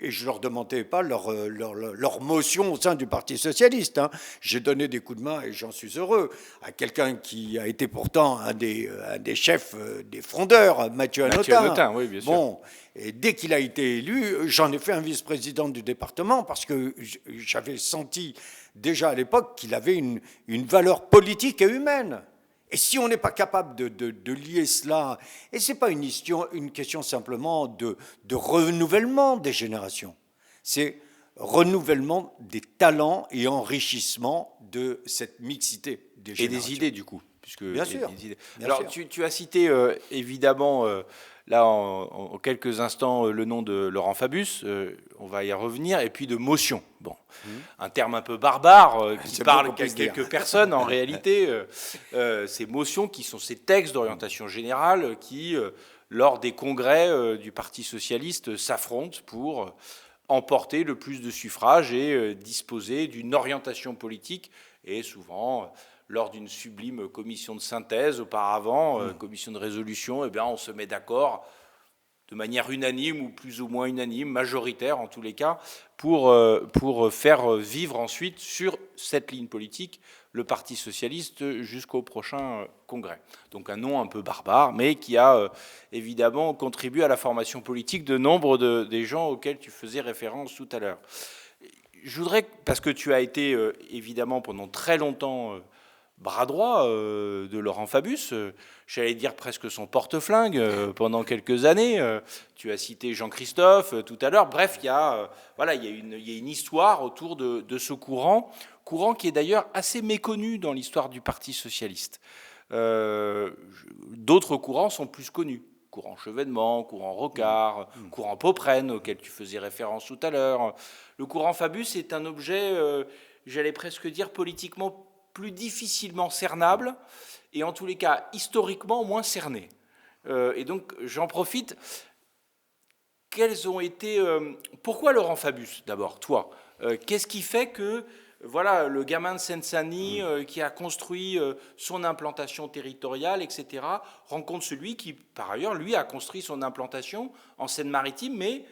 et je ne leur demandais pas leur motion au sein du Parti socialiste. Hein. J'ai donné des coups de main, et j'en suis heureux, à quelqu'un qui a été pourtant un des chefs des frondeurs, Mathieu Hanotin. Oui, bien sûr. Bon, et dès qu'il a été élu, j'en ai fait un vice-président du département, parce que j'avais senti déjà à l'époque qu'il avait une valeur politique et humaine. Et si on n'est pas capable de lier cela, et ce n'est pas une question simplement de renouvellement des générations, c'est renouvellement des talents et enrichissement de cette mixité des générations. Et des idées, du coup. Puisque, bien sûr. Alors, tu as cité évidemment, là, en quelques instants, le nom de Laurent Fabius, on va y revenir, et puis de motion. Bon, un terme un peu barbare qui parle qu'à quelques personnes, en réalité. Ces motions qui sont ces textes d'orientation générale qui, lors des congrès du Parti socialiste, s'affrontent pour emporter le plus de suffrages et disposer d'une orientation politique, et souvent lors d'une sublime commission de synthèse auparavant, commission de résolution, eh bien, on se met d'accord de manière unanime ou plus ou moins unanime, majoritaire en tous les cas, pour faire vivre ensuite sur cette ligne politique le Parti socialiste jusqu'au prochain congrès. Donc un nom un peu barbare, mais qui a évidemment contribué à la formation politique de nombre des gens auxquels tu faisais référence tout à l'heure. Je voudrais, parce que tu as été évidemment pendant très longtemps bras droit de Laurent Fabius, j'allais dire presque son porte-flingue pendant quelques années. Tu as cité Jean-Christophe tout à l'heure. Bref, il y a une histoire autour de ce courant qui est d'ailleurs assez méconnu dans l'histoire du Parti socialiste. D'autres courants sont plus connus. Courant Chevènement, courant Rocard, courant Poprennes, auquel tu faisais référence tout à l'heure. Le courant Fabius est un objet, j'allais presque dire, politiquement plus difficilement cernable, et en tous les cas, historiquement, moins cerné. Et donc, j'en profite. Quels ont été... pourquoi Laurent Fabius, d'abord, toi qu'est-ce qui fait que, voilà, le gamin de Seine-Saint-Denis qui a construit son implantation territoriale, etc., rencontre celui qui, par ailleurs, lui, a construit son implantation en Seine-Maritime, mais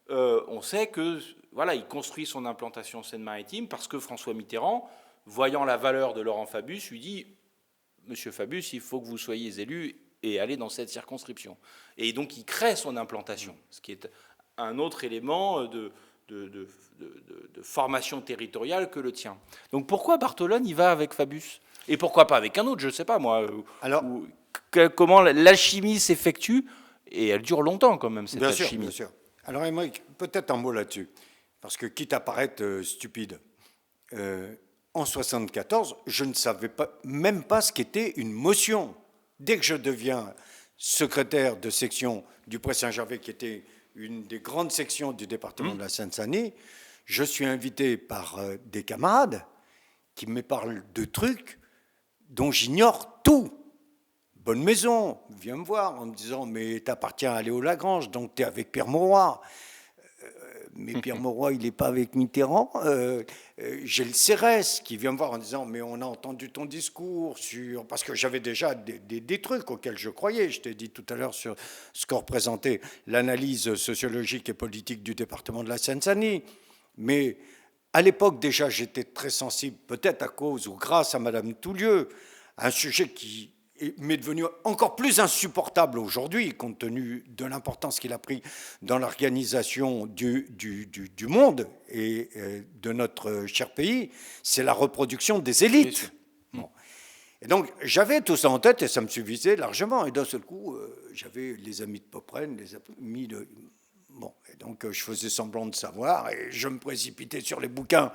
on sait que, voilà, il construit son implantation en Seine-Maritime parce que François Mitterrand, voyant la valeur de Laurent Fabius, lui dit « Monsieur Fabius, il faut que vous soyez élu et allez dans cette circonscription ». Et donc, il crée son implantation, ce qui est un autre élément de formation territoriale que le tien. Donc, pourquoi Bartholone y va avec Fabius ? Et pourquoi pas avec un autre, je ne sais pas, moi. Alors, comment l'alchimie s'effectue, et elle dure longtemps, quand même, cette alchimie. Bien sûr. Alors, Émeric, peut-être un mot là-dessus, parce que quitte à paraître stupide, en 1974, je ne savais même pas ce qu'était une motion. Dès que je deviens secrétaire de section du Pré-Saint-Gervais, qui était une des grandes sections du département de la Seine-Saint-Denis, je suis invité par des camarades qui me parlent de trucs dont j'ignore tout. Bonne Maison vient me voir en me disant « Mais t'appartiens à Léo Lagrange, donc t'es avec Pierre Mauroy ». Mais Pierre Mauroy, il n'est pas avec Mitterrand. J'ai le CRS qui vient me voir en disant « Mais on a entendu ton discours sur... » Parce que j'avais déjà des trucs auxquels je croyais. Je t'ai dit tout à l'heure sur ce que représentait l'analyse sociologique et politique du département de la Seine-Saint-Denis. Mais à l'époque, déjà, j'étais très sensible, peut-être à cause ou grâce à Madame Toulieu, à un sujet qui m'est devenu encore plus insupportable aujourd'hui, compte tenu de l'importance qu'il a pris dans l'organisation du monde et de notre cher pays, c'est la reproduction des élites. Bon. Et donc, j'avais tout ça en tête et ça me suffisait largement. Et d'un seul coup, j'avais les amis de Poprennes, les amis de... Bon, et donc je faisais semblant de savoir et je me précipitais sur les bouquins.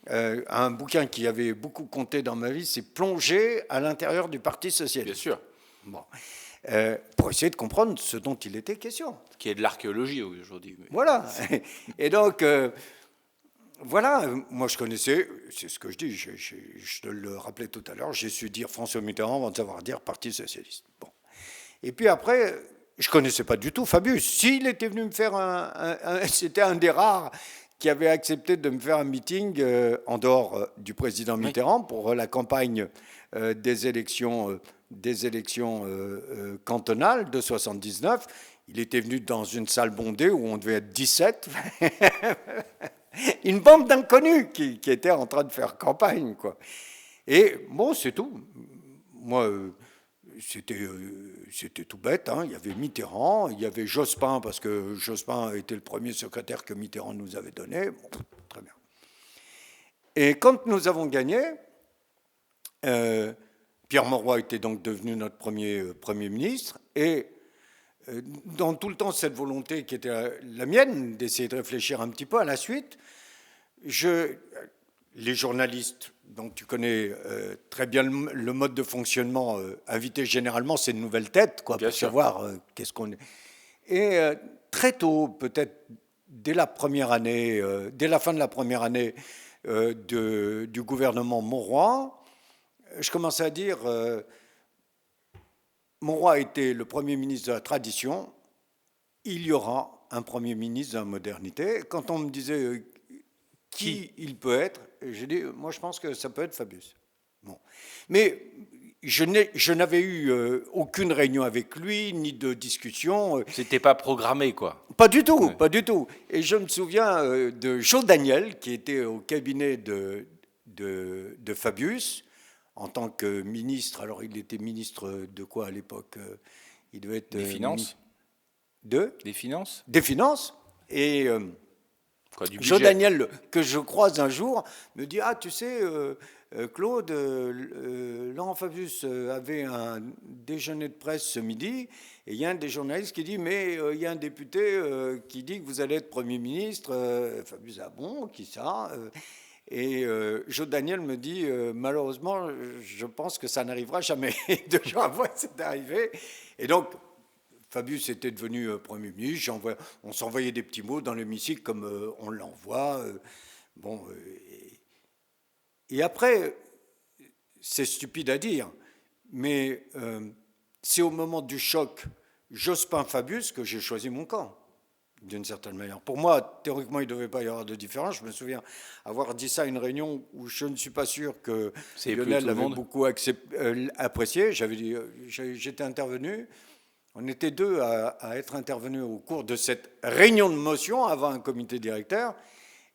Un bouquin qui avait beaucoup compté dans ma vie, c'est Plonger à l'intérieur du Parti socialiste. Bien sûr. Bon. Pour essayer de comprendre ce dont il était question. Qui est de l'archéologie aujourd'hui. Voilà. Et donc, voilà, moi je connaissais, c'est ce que je dis, je te le rappelais tout à l'heure, j'ai su dire François Mitterrand avant de savoir dire Parti Socialiste. Bon. Et puis après, je ne connaissais pas du tout Fabius. S'il était venu me faire c'était un des rares qui avait accepté de me faire un meeting en dehors du président Mitterrand pour la campagne des élections cantonales de 79. Il était venu dans une salle bondée où on devait être 17. Une bande d'inconnus qui étaient en train de faire campagne, quoi. Et bon, c'est tout. Moi, c'était tout bête. Hein. Il y avait Mitterrand, il y avait Jospin, parce que Jospin était le premier secrétaire que Mitterrand nous avait donné. Bon, très bien. Et quand nous avons gagné, Pierre Mauroy était donc devenu notre premier ministre. Et dans tout le temps, cette volonté qui était la mienne, d'essayer de réfléchir un petit peu à la suite, les journalistes, donc tu connais très bien le mode de fonctionnement, invité généralement, c'est une nouvelle tête, quoi, pour savoir qu'est-ce qu'on est. Et très tôt, peut-être dès la première année, dès la fin de la première année du gouvernement Mauroy, je commençais à dire... Mauroy était le Premier ministre de la tradition, il y aura un Premier ministre de la modernité. Quand on me disait qui il peut être, j'ai dit, moi je pense que ça peut être Fabius. Bon. Mais je n'avais eu aucune réunion avec lui, ni de discussion. C'était pas programmé, quoi. Pas du tout, ouais. Pas du tout. Et je me souviens de Joe Daniel, qui était au cabinet de Fabius, en tant que ministre. Alors, il était ministre de quoi à l'époque? Il devait être... Des Finances. Des Finances. Des Finances. Et quoi, du Joe Daniel, que je croise un jour, me dit « Ah, tu sais, Claude, Laurent Fabius avait un déjeuner de presse ce midi, et il y a un des journalistes qui dit « Mais il y a un député qui dit que vous allez être Premier ministre. » Fabius « Ah bon, qui ça ?» Et Joe Daniel me dit, malheureusement, je pense que ça n'arrivera jamais. 2 jours après, c'est arrivé. Et donc, Fabius était devenu Premier ministre. On s'envoyait des petits mots dans l'hémicycle comme on l'envoie. Bon, et après, c'est stupide à dire, mais c'est au moment du choc Jospin-Fabius que j'ai choisi mon camp. D'une certaine manière. Pour moi, théoriquement, il ne devait pas y avoir de différence. Je me souviens avoir dit ça à une réunion où je ne suis pas sûr que Lionel l'avait beaucoup apprécié. J'étais intervenu. On était 2 à être intervenus au cours de cette réunion de motion avant un comité directeur.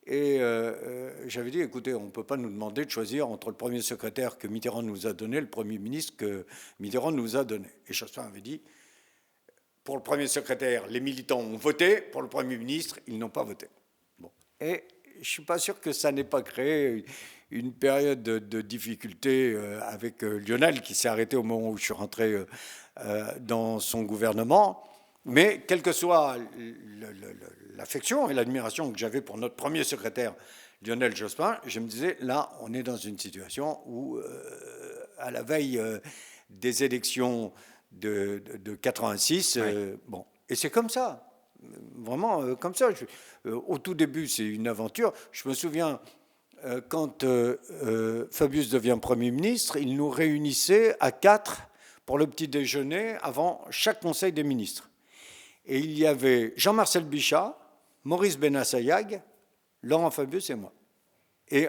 Et j'avais dit, écoutez, on ne peut pas nous demander de choisir entre le premier secrétaire que Mitterrand nous a donné et le premier ministre que Mitterrand nous a donné. Et Jospin avait dit, pour le premier secrétaire, les militants ont voté. Pour le Premier ministre, ils n'ont pas voté. Bon. Et je ne suis pas sûr que ça n'ait pas créé une période de difficulté avec Lionel, qui s'est arrêté au moment où je suis rentré dans son gouvernement. Mais quelle que soit l'affection et l'admiration que j'avais pour notre premier secrétaire, Lionel Jospin, je me disais, là, on est dans une situation où, à la veille des élections de 86, bon, et c'est comme ça, vraiment comme ça. Au tout début, c'est une aventure. Je me souviens, quand Fabius devient Premier ministre, il nous réunissait à 4 pour le petit déjeuner avant chaque conseil des ministres. Et il y avait Jean-Marcel Bichat, Maurice Benassayag, Laurent Fabius et moi. Et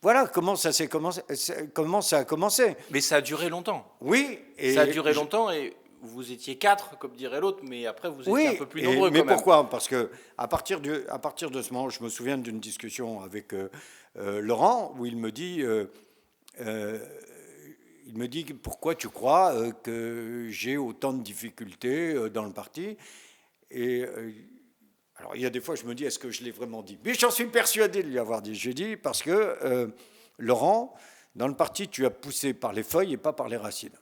voilà comment ça a commencé. Mais ça a duré longtemps. Oui. Ça a duré longtemps et vous étiez 4, comme dirait l'autre, mais après vous étiez un peu plus nombreux. Mais pourquoi? Parce qu'à partir de ce moment, je me souviens d'une discussion avec Laurent où il me dit pourquoi tu crois que j'ai autant de difficultés dans le parti? Et alors il y a des fois je me dis est-ce que je l'ai vraiment dit? Mais j'en suis persuadé de lui avoir dit. J'ai dit parce que Laurent, dans le parti, tu as poussé par les feuilles et pas par les racines.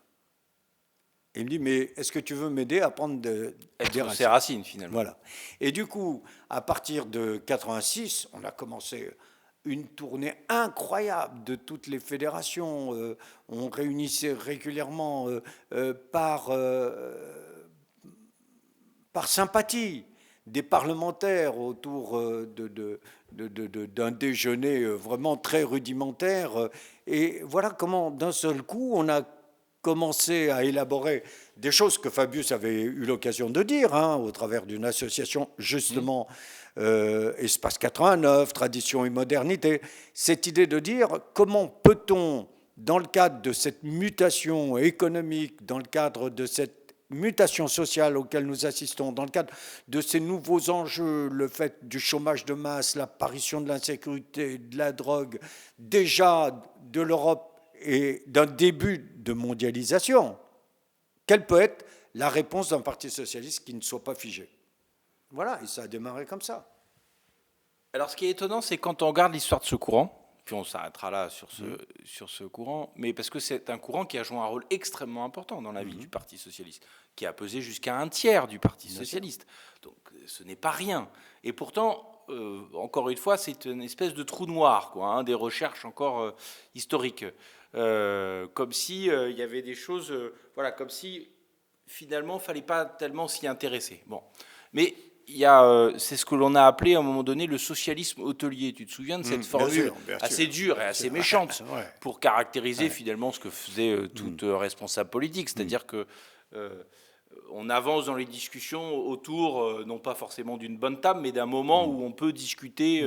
Et il me dit, mais est-ce que tu veux m'aider à prendre des racines? Ces racines, finalement. Voilà. Et du coup, à partir de 86, on a commencé une tournée incroyable de toutes les fédérations. On réunissait régulièrement par sympathie. des parlementaires autour d'un déjeuner vraiment très rudimentaire. Et voilà comment, d'un seul coup, on a commencé à élaborer des choses que Fabius avait eu l'occasion de dire, au travers d'une association, justement, Espace 89, Tradition et Modernité. Cette idée de dire comment peut-on, dans le cadre de cette mutation économique, dans le cadre de cette mutation sociale auquel nous assistons, dans le cadre de ces nouveaux enjeux, le fait du chômage de masse, l'apparition de l'insécurité, de la drogue, déjà de l'Europe et d'un début de mondialisation, quelle peut être la réponse d'un parti socialiste qui ne soit pas figé? Voilà, et ça a démarré comme ça. Alors ce qui est étonnant, c'est quand on regarde l'histoire de ce courant, puis on s'arrêtera là sur ce courant, mais parce que c'est un courant qui a joué un rôle extrêmement important dans la vie du Parti socialiste, qui a pesé jusqu'à un tiers du Parti socialiste. Donc ce n'est pas rien. Et pourtant, encore une fois, c'est une espèce de trou noir, quoi, des recherches encore historiques. Comme si il y avait des choses, voilà, comme si finalement il ne fallait pas tellement s'y intéresser. Bon, mais il y a, c'est ce que l'on a appelé à un moment donné le socialisme hôtelier. Tu te souviens de cette formule assez dure et assez méchante pour caractériser finalement ce que faisait toute responsable politique, c'est-à-dire que on avance dans les discussions autour, non pas forcément d'une bonne table, mais d'un moment où on peut discuter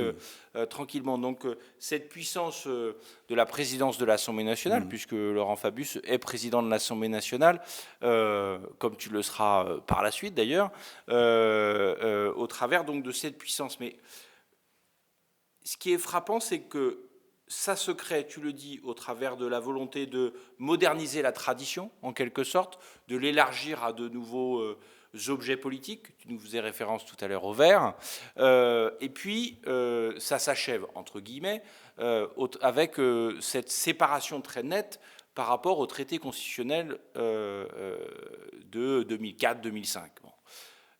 tranquillement. Donc cette puissance de la présidence de l'Assemblée nationale, puisque Laurent Fabius est président de l'Assemblée nationale, comme tu le seras par la suite d'ailleurs, au travers donc de cette puissance. Mais ce qui est frappant, c'est que ça se crée, tu le dis, au travers de la volonté de moderniser la tradition, en quelque sorte, de l'élargir à de nouveaux objets politiques. Tu nous faisais référence tout à l'heure au vert. Et puis, ça s'achève, entre guillemets, avec cette séparation très nette par rapport au traité constitutionnel de 2004-2005. Bon.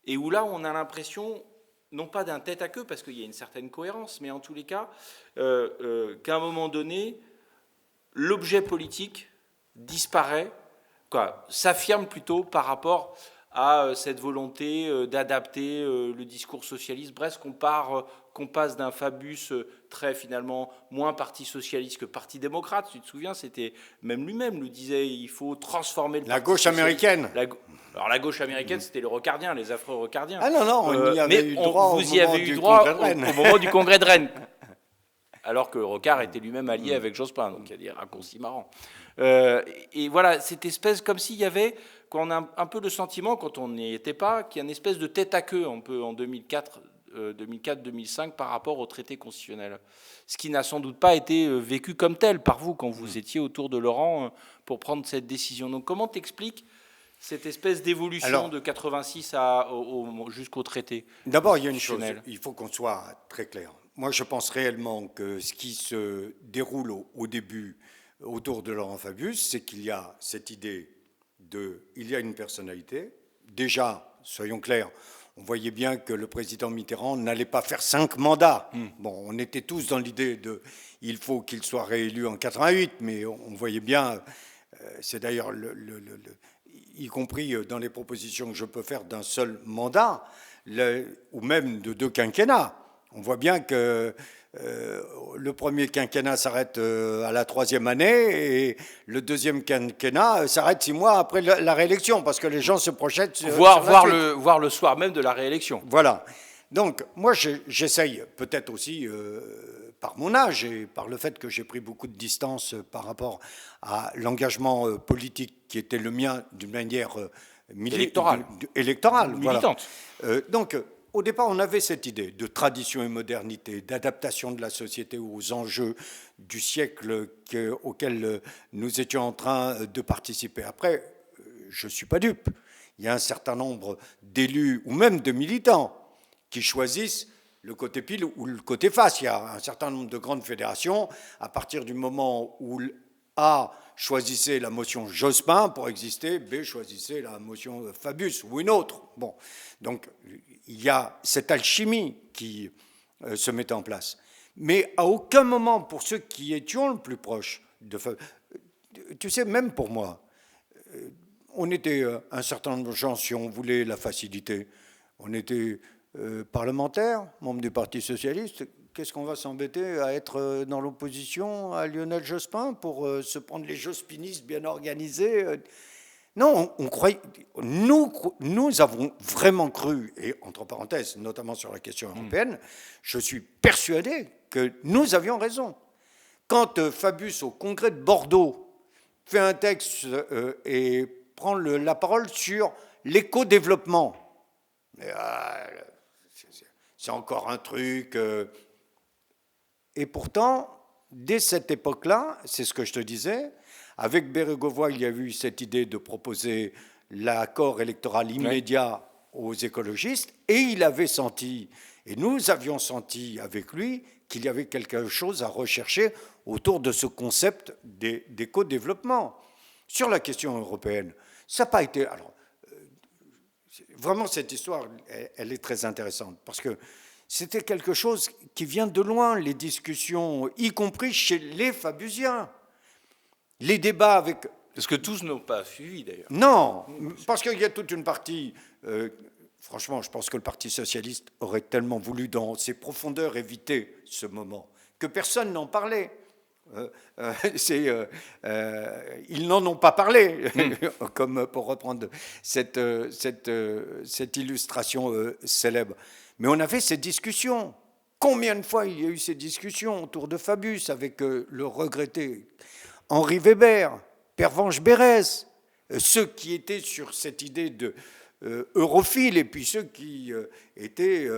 Et où là, on a l'impression, non pas d'un tête à queue, parce qu'il y a une certaine cohérence, mais en tous les cas, qu'à un moment donné, l'objet politique disparaît, s'affirme plutôt par rapport à cette volonté d'adapter le discours socialiste. Bref, qu'on passe d'un Fabius très finalement moins parti socialiste que parti démocrate. Tu te souviens, c'était même lui-même le disait, il faut transformer la gauche américaine. Alors la gauche américaine, c'était les rocardiens, les affreux rocardiens. Ah non, on y avait eu droit vous y avez eu droit au moment du congrès de Rennes. Alors que Rocard était lui-même allié avec Jospin, donc il y a des raccourcis marrants. Et voilà, cette espèce, comme s'il y avait, qu'on a un peu le sentiment, quand on n'y était pas, qu'il y a une espèce de tête à queue un peu en 2004-2005 par rapport au traité constitutionnel. Ce qui n'a sans doute pas été vécu comme tel par vous quand vous étiez autour de Laurent pour prendre cette décision. Donc comment t'expliques cette espèce d'évolution de 86 jusqu'au traité? D'abord, il y a une chose, il faut qu'on soit très clair. Moi, je pense réellement que ce qui se déroule au début autour de Laurent Fabius, c'est qu'il y a cette idée il y a une personnalité. Déjà, soyons clairs, on voyait bien que le président Mitterrand n'allait pas faire 5 mandats. Bon, on était tous dans l'idée il faut qu'il soit réélu en 88, mais on voyait bien, c'est d'ailleurs y compris dans les propositions que je peux faire d'un seul mandat, ou même de 2 quinquennats. On voit bien que le premier quinquennat s'arrête à la 3e année et le 2e quinquennat s'arrête 6 mois après la réélection, parce que les gens se projettent voir le soir même de la réélection. Voilà. Donc, moi, j'essaye, peut-être aussi par mon âge et par le fait que j'ai pris beaucoup de distance par rapport à l'engagement politique qui était le mien d'une manière électorale. Militante. Voilà. Donc, au départ, on avait cette idée de tradition et modernité, d'adaptation de la société aux enjeux du siècle auquel nous étions en train de participer. Après, je ne suis pas dupe. Il y a un certain nombre d'élus ou même de militants qui choisissent le côté pile ou le côté face. Il y a un certain nombre de grandes fédérations, à partir du moment où A choisissait la motion Jospin pour exister, B choisissait la motion Fabius ou une autre. Bon, donc il y a cette alchimie qui se met en place. Mais à aucun moment, pour ceux qui étions le plus proches de Fabius, tu sais, même pour moi, on était un certain nombre de gens, si on voulait la facilité, on était parlementaire, membre du Parti socialiste. Qu'est-ce qu'on va s'embêter à être dans l'opposition à Lionel Jospin pour se prendre les jospinistes bien organisés? Non, on croyait, nous avons vraiment cru, et entre parenthèses, notamment sur la question européenne, je suis persuadé que nous avions raison. Quand Fabius, au congrès de Bordeaux, fait un texte et prend la parole sur l'éco-développement, c'est encore un truc. Et pourtant, dès cette époque-là, c'est ce que je te disais, avec Bérégovoy, il y a eu cette idée de proposer l'accord électoral immédiat aux écologistes, et il avait senti, et nous avions senti avec lui, qu'il y avait quelque chose à rechercher autour de ce concept d'éco-développement. Sur la question européenne, ça n'a pas été... Alors, vraiment, cette histoire, elle est très intéressante, parce que c'était quelque chose qui vient de loin, les discussions, y compris chez les Fabusiens. Les débats avec... Parce que tous n'ont pas suivi, d'ailleurs. Non, parce qu'il y a toute une partie... franchement, je pense que le Parti socialiste aurait tellement voulu, dans ses profondeurs, éviter ce moment, que personne n'en parlait. Ils n'en ont pas parlé, comme pour reprendre cette illustration célèbre. Mais on avait ces discussions. Combien de fois il y a eu ces discussions autour de Fabius avec le regretté Henri Weber, Pervenche Berès, ceux qui étaient sur cette idée de europhile et puis ceux qui étaient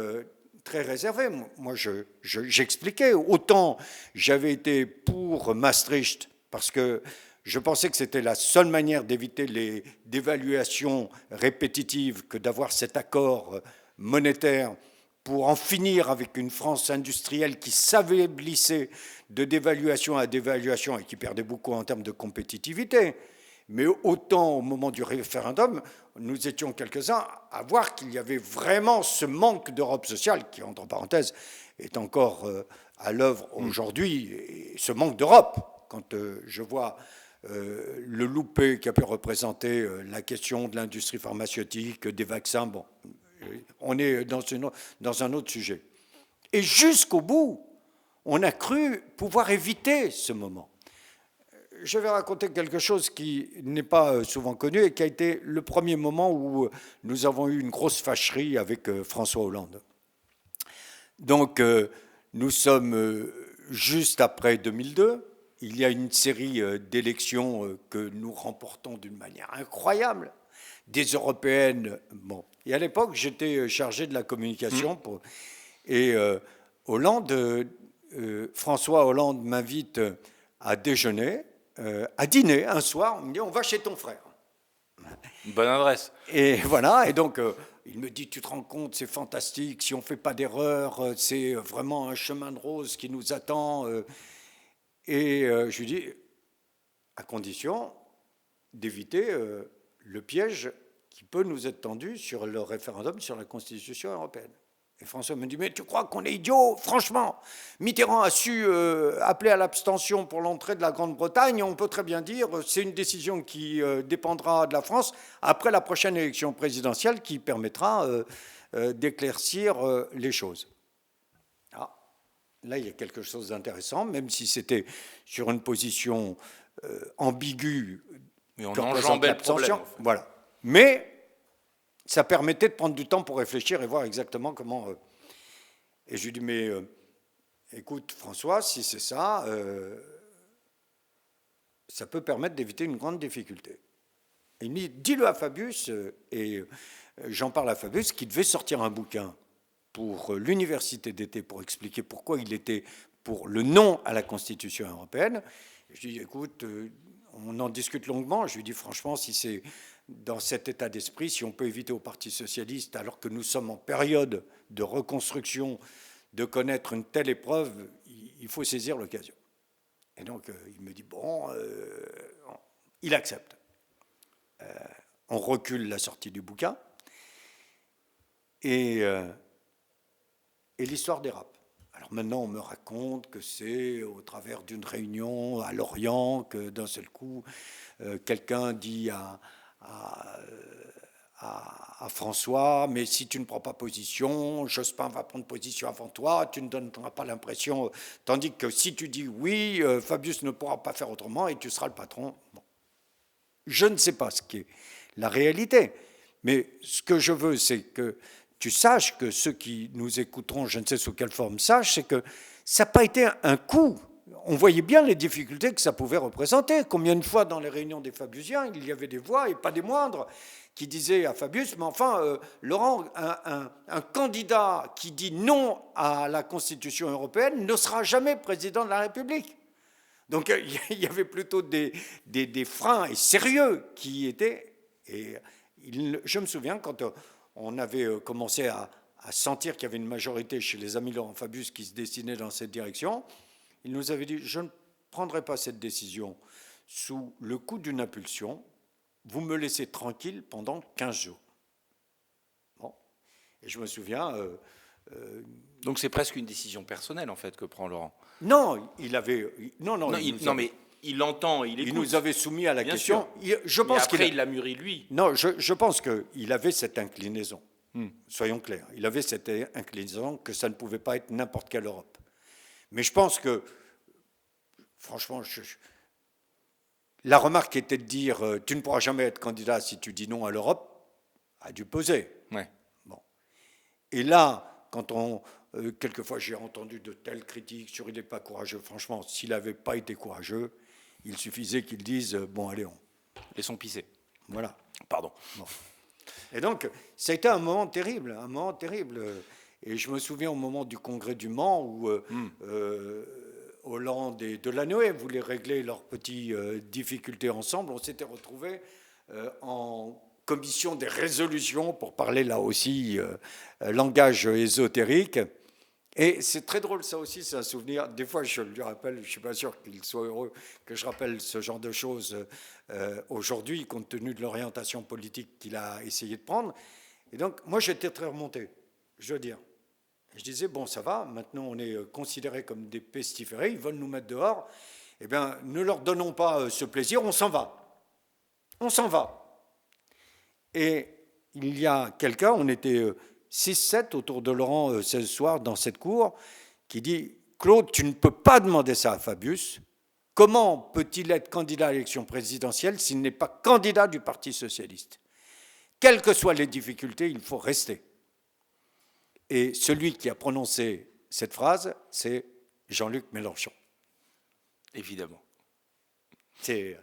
très réservés. Moi, j'expliquais. Autant j'avais été pour Maastricht parce que je pensais que c'était la seule manière d'éviter les dévaluations répétitives que d'avoir cet accord monétaire pour en finir avec une France industrielle qui s'affaiblissait de dévaluation à dévaluation et qui perdait beaucoup en termes de compétitivité. Mais autant au moment du référendum, nous étions quelques-uns à voir qu'il y avait vraiment ce manque d'Europe sociale, qui, entre parenthèses, est encore à l'œuvre aujourd'hui, et ce manque d'Europe. Quand je vois le loupé qui a pu représenter la question de l'industrie pharmaceutique, des vaccins, bon, on est dans un autre sujet. Et jusqu'au bout, on a cru pouvoir éviter ce moment. Je vais raconter quelque chose qui n'est pas souvent connu et qui a été le premier moment où nous avons eu une grosse fâcherie avec François Hollande. Donc, nous sommes juste après 2002. Il y a une série d'élections que nous remportons d'une manière incroyable. Des européennes. Bon. Et à l'époque, j'étais chargé de la communication. Et François Hollande m'invite à déjeuner. À dîner un soir, on me dit on va chez ton frère. Une bonne adresse. Et voilà, et donc il me dit tu te rends compte, c'est fantastique, si on ne fait pas d'erreur, c'est vraiment un chemin de rose qui nous attend. Et je lui dis à condition d'éviter le piège qui peut nous être tendu sur le référendum sur la Constitution européenne. Et François me dit, mais tu crois qu'on est idiot? Franchement, Mitterrand a su appeler à l'abstention pour l'entrée de la Grande-Bretagne. On peut très bien dire c'est une décision qui dépendra de la France après la prochaine élection présidentielle qui permettra d'éclaircir les choses. Ah, là, il y a quelque chose d'intéressant, même si c'était sur une position ambiguë. Mais on enjambait le problème. En fait. Voilà. Mais ça permettait de prendre du temps pour réfléchir et voir exactement comment... Et je lui dis, mais écoute François, si c'est ça, ça peut permettre d'éviter une grande difficulté. Et il me dit, dis-le à Fabius, et j'en parle à Fabius, qui devait sortir un bouquin pour l'université d'été pour expliquer pourquoi il était pour le non à la Constitution européenne. Et je lui dis, écoute, on en discute longuement. Je lui dis, franchement, si c'est... dans cet état d'esprit, si on peut éviter au Parti socialiste, alors que nous sommes en période de reconstruction, de connaître une telle épreuve, il faut saisir l'occasion. Et donc, il me dit, bon, il accepte. On recule la sortie du bouquin, et l'histoire dérape. Alors maintenant, on me raconte que c'est au travers d'une réunion à Lorient que d'un seul coup, quelqu'un dit à à François, mais si tu ne prends pas position, Jospin va prendre position avant toi, tu ne donneras pas l'impression, tandis que si tu dis oui, Fabius ne pourra pas faire autrement et tu seras le patron. Bon. Je ne sais pas ce qui est la réalité, mais ce que je veux, c'est que tu saches, que ceux qui nous écouteront, je ne sais sous quelle forme, sachent, c'est que ça n'a pas été un coup. On voyait bien les difficultés que ça pouvait représenter. Combien de fois dans les réunions des Fabiusiens, il y avait des voix, et pas des moindres, qui disaient à Fabius, mais enfin, Laurent, un candidat qui dit non à la Constitution européenne ne sera jamais président de la République. Donc il y avait plutôt des freins et sérieux qui étaient... Et je me souviens, quand on avait commencé à sentir qu'il y avait une majorité chez les amis Laurent Fabius qui se dessinait dans cette direction, il nous avait dit, je ne prendrai pas cette décision sous le coup d'une impulsion, vous me laissez tranquille pendant 15 jours. Bon. Et je me souviens... Donc c'est presque une décision personnelle, en fait, que prend Laurent. Non, il avait... mais il l'entend, il écoute. Il nous avait soumis à la Bien question. Je pense qu'après, il l'a mûri, lui. Non, je pense qu'il avait cette inclinaison. Soyons clairs. Il avait cette inclinaison que ça ne pouvait pas être n'importe quelle Europe. Mais je pense que, franchement, la remarque était de dire tu ne pourras jamais être candidat si tu dis non à l'Europe, a dû poser. Ouais. Bon. Et là, quand quelquefois j'ai entendu de telles critiques sur il n'est pas courageux, franchement, s'il n'avait pas été courageux, il suffisait qu'il dise bon, allez, laissons pisser. Voilà. Pardon. Bon. Et donc, ça a été un moment terrible, un moment terrible. Et je me souviens au moment du congrès du Mans où Hollande et Delanoë voulaient régler leurs petites difficultés ensemble. On s'était retrouvés en commission des résolutions pour parler là aussi langage ésotérique. Et c'est très drôle, ça aussi, c'est un souvenir. Des fois, je lui rappelle, je ne suis pas sûr qu'il soit heureux que je rappelle ce genre de choses aujourd'hui, compte tenu de l'orientation politique qu'il a essayé de prendre. Et donc, moi, j'étais très remonté, je veux dire. Je disais, bon, ça va, maintenant on est considérés comme des pestiférés, ils veulent nous mettre dehors. Eh bien, ne leur donnons pas ce plaisir, on s'en va. On s'en va. Et il y a quelqu'un, on était 6-7 autour de Laurent ce soir dans cette cour, qui dit, Claude, tu ne peux pas demander ça à Fabius. Comment peut-il être candidat à l'élection présidentielle s'il n'est pas candidat du Parti socialiste? Quelles que soient les difficultés, il faut rester. Et celui qui a prononcé cette phrase, c'est Jean-Luc Mélenchon. Évidemment. C'est...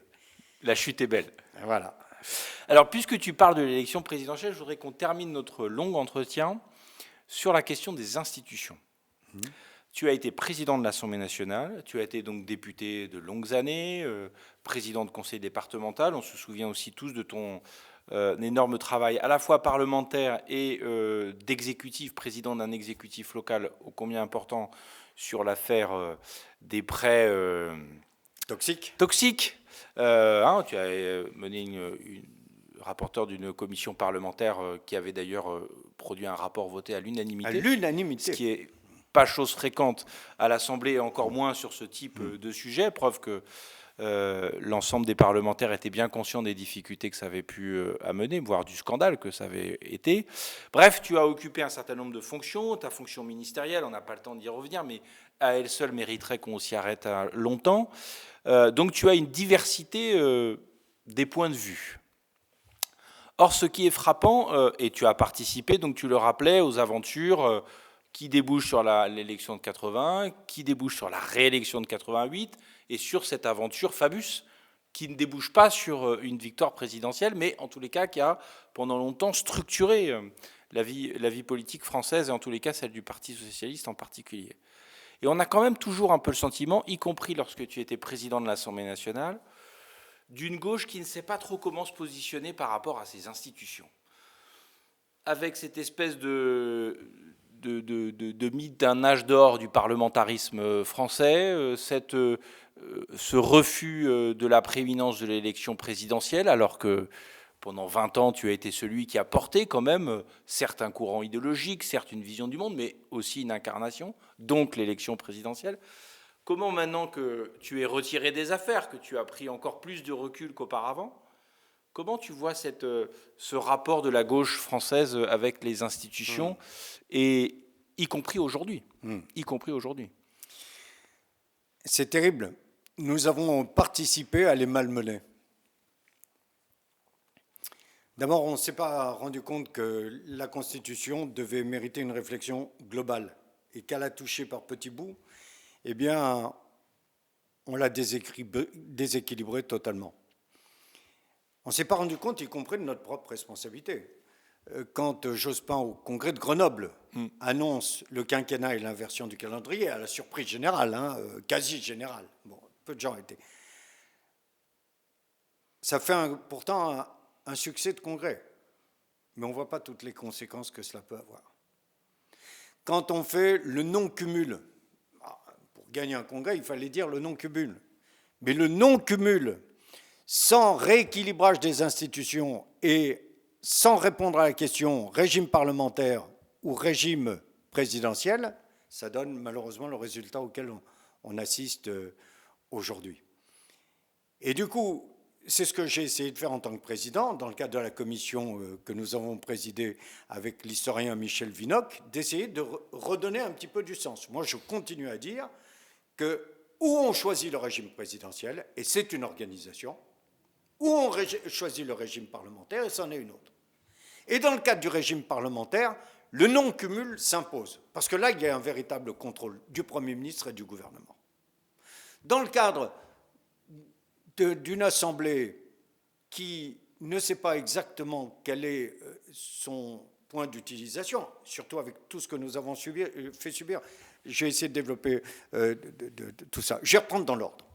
La chute est belle. Voilà. Alors, puisque tu parles de l'élection présidentielle, je voudrais qu'on termine notre long entretien sur la question des institutions. Tu as été président de l'Assemblée nationale, tu as été donc député de longues années, président de conseil départemental. On se souvient aussi tous de ton énorme travail à la fois parlementaire et d'exécutif, président d'un exécutif local ô combien important sur l'affaire des prêts Toxiques. Tu as mené une rapporteur d'une commission parlementaire qui avait d'ailleurs produit un rapport voté à l'unanimité. À l'unanimité. Ce qui est pas chose fréquente à l'Assemblée, et encore moins sur ce type de sujet, preuve que l'ensemble des parlementaires étaient bien conscients des difficultés que ça avait pu amener, voire du scandale que ça avait été. Bref, tu as occupé un certain nombre de fonctions. Ta fonction ministérielle, on n'a pas le temps d'y revenir, mais à elle seule mériterait qu'on s'y arrête longtemps. Donc tu as une diversité des points de vue. Or, ce qui est frappant, et tu as participé, donc tu le rappelais, aux aventures qui débouchent sur l'élection de 80, qui débouchent sur la réélection de 88, et sur cette aventure Fabius, qui ne débouche pas sur une victoire présidentielle, mais en tous les cas qui a pendant longtemps structuré la vie politique française, et en tous les cas celle du Parti socialiste en particulier. Et on a quand même toujours un peu le sentiment, y compris lorsque tu étais président de l'Assemblée nationale, d'une gauche qui ne sait pas trop comment se positionner par rapport à ces institutions. Avec cette espèce de mythe d'un âge d'or du parlementarisme français, ce refus de la prééminence de l'élection présidentielle, alors que pendant 20 ans, tu as été celui qui a porté quand même certes un courant idéologique, certes une vision du monde, mais aussi une incarnation, donc l'élection présidentielle. Comment maintenant que tu es retiré des affaires, que tu as pris encore plus de recul qu'auparavant, Comment tu vois ce rapport de la gauche française avec les institutions, et y compris aujourd'hui, C'est terrible. Nous avons participé à les malmener. D'abord, on ne s'est pas rendu compte que la Constitution devait mériter une réflexion globale et qu'à la toucher par petits bouts, eh bien, on l'a déséquilibrée totalement. On ne s'est pas rendu compte, y compris de notre propre responsabilité. Quand Jospin, au congrès de Grenoble, annonce le quinquennat et l'inversion du calendrier, à la surprise générale, quasi générale, bon, peu de gens étaient. Ça fait pourtant un succès de congrès, mais on ne voit pas toutes les conséquences que cela peut avoir. Quand on fait le non-cumul, pour gagner un congrès, il fallait dire le non-cumul, mais le non-cumul, sans rééquilibrage des institutions et sans répondre à la question régime parlementaire ou régime présidentiel, ça donne malheureusement le résultat auquel on assiste aujourd'hui. Et du coup, c'est ce que j'ai essayé de faire en tant que président, dans le cadre de la commission que nous avons présidée avec l'historien Michel Vinocq, d'essayer de redonner un petit peu du sens. Moi, je continue à dire que où on choisit le régime présidentiel, et c'est une organisation, où on choisit le régime parlementaire, et c'en est une autre. Et dans le cadre du régime parlementaire, le non-cumul s'impose, parce que là, il y a un véritable contrôle du Premier ministre et du gouvernement. Dans le cadre d'une assemblée qui ne sait pas exactement quel est son point d'utilisation, surtout avec tout ce que nous avons fait subir, je vais essayer de développer tout ça. Je vais reprendre dans l'ordre.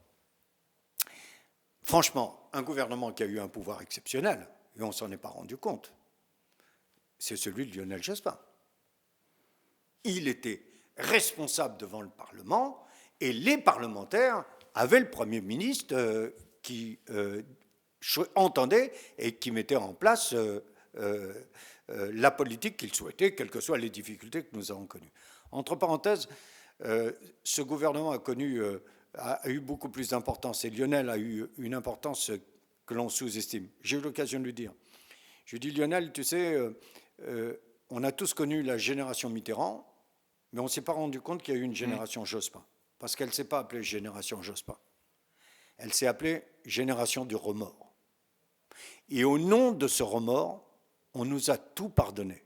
Franchement, un gouvernement qui a eu un pouvoir exceptionnel, et on ne s'en est pas rendu compte, c'est celui de Lionel Jospin. Il était responsable devant le Parlement, et les parlementaires avaient le Premier ministre qui entendait et qui mettait en place la politique qu'il souhaitait, quelles que soient les difficultés que nous avons connues. Entre parenthèses, ce gouvernement a eu beaucoup plus d'importance, et Lionel a eu une importance que l'on sous-estime. J'ai eu l'occasion de lui dire. Je lui dis, Lionel, tu sais, on a tous connu la génération Mitterrand, mais on ne s'est pas rendu compte qu'il y a eu une génération Jospin, parce qu'elle ne s'est pas appelée génération Jospin. Elle s'est appelée génération du remords. Et au nom de ce remords, on nous a tout pardonné,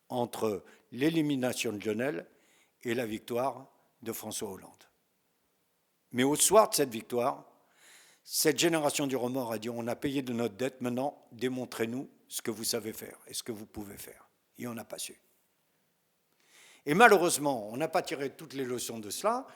entre l'élimination de Lionel et la victoire de François Hollande. Mais au soir de cette victoire, cette génération du remords a dit, on a payé de notre dette, maintenant démontrez-nous ce que vous savez faire et ce que vous pouvez faire. Et on n'a pas su. Et malheureusement, on n'a pas tiré toutes les leçons de cela.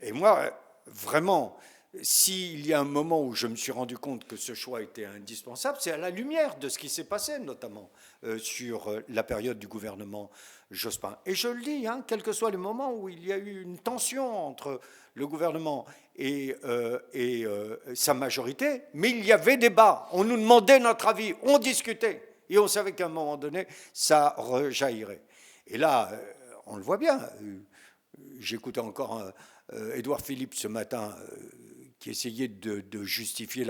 Et moi, vraiment, s'il y a un moment où je me suis rendu compte que ce choix était indispensable, c'est à la lumière de ce qui s'est passé, notamment sur la période du gouvernement Jospin. Et je le dis, quels que soient les moments où il y a eu une tension entre le gouvernement et sa majorité, mais il y avait débat, on nous demandait notre avis, on discutait, et on savait qu'à un moment donné, ça rejaillirait. Et là, on le voit bien, j'écoutais encore Édouard Philippe ce matin, qui essayait de justifier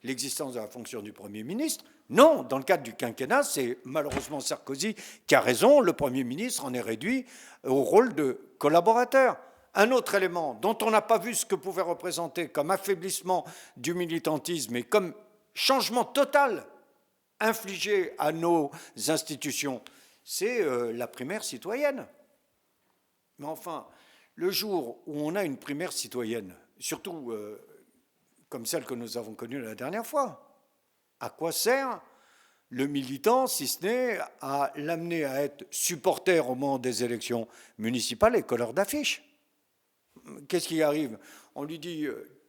l'existence de la fonction du Premier ministre. Non, dans le cadre du quinquennat, c'est malheureusement Sarkozy qui a raison, le Premier ministre en est réduit au rôle de collaborateur. Un autre élément dont on n'a pas vu ce que pouvait représenter comme affaiblissement du militantisme et comme changement total infligé à nos institutions, c'est la primaire citoyenne. Mais enfin, le jour où on a une primaire citoyenne, surtout comme celle que nous avons connue la dernière fois, à quoi sert le militant, si ce n'est à l'amener à être supporter au moment des élections municipales et colleur d'affiches? Qu'est-ce qui arrive? On lui dit,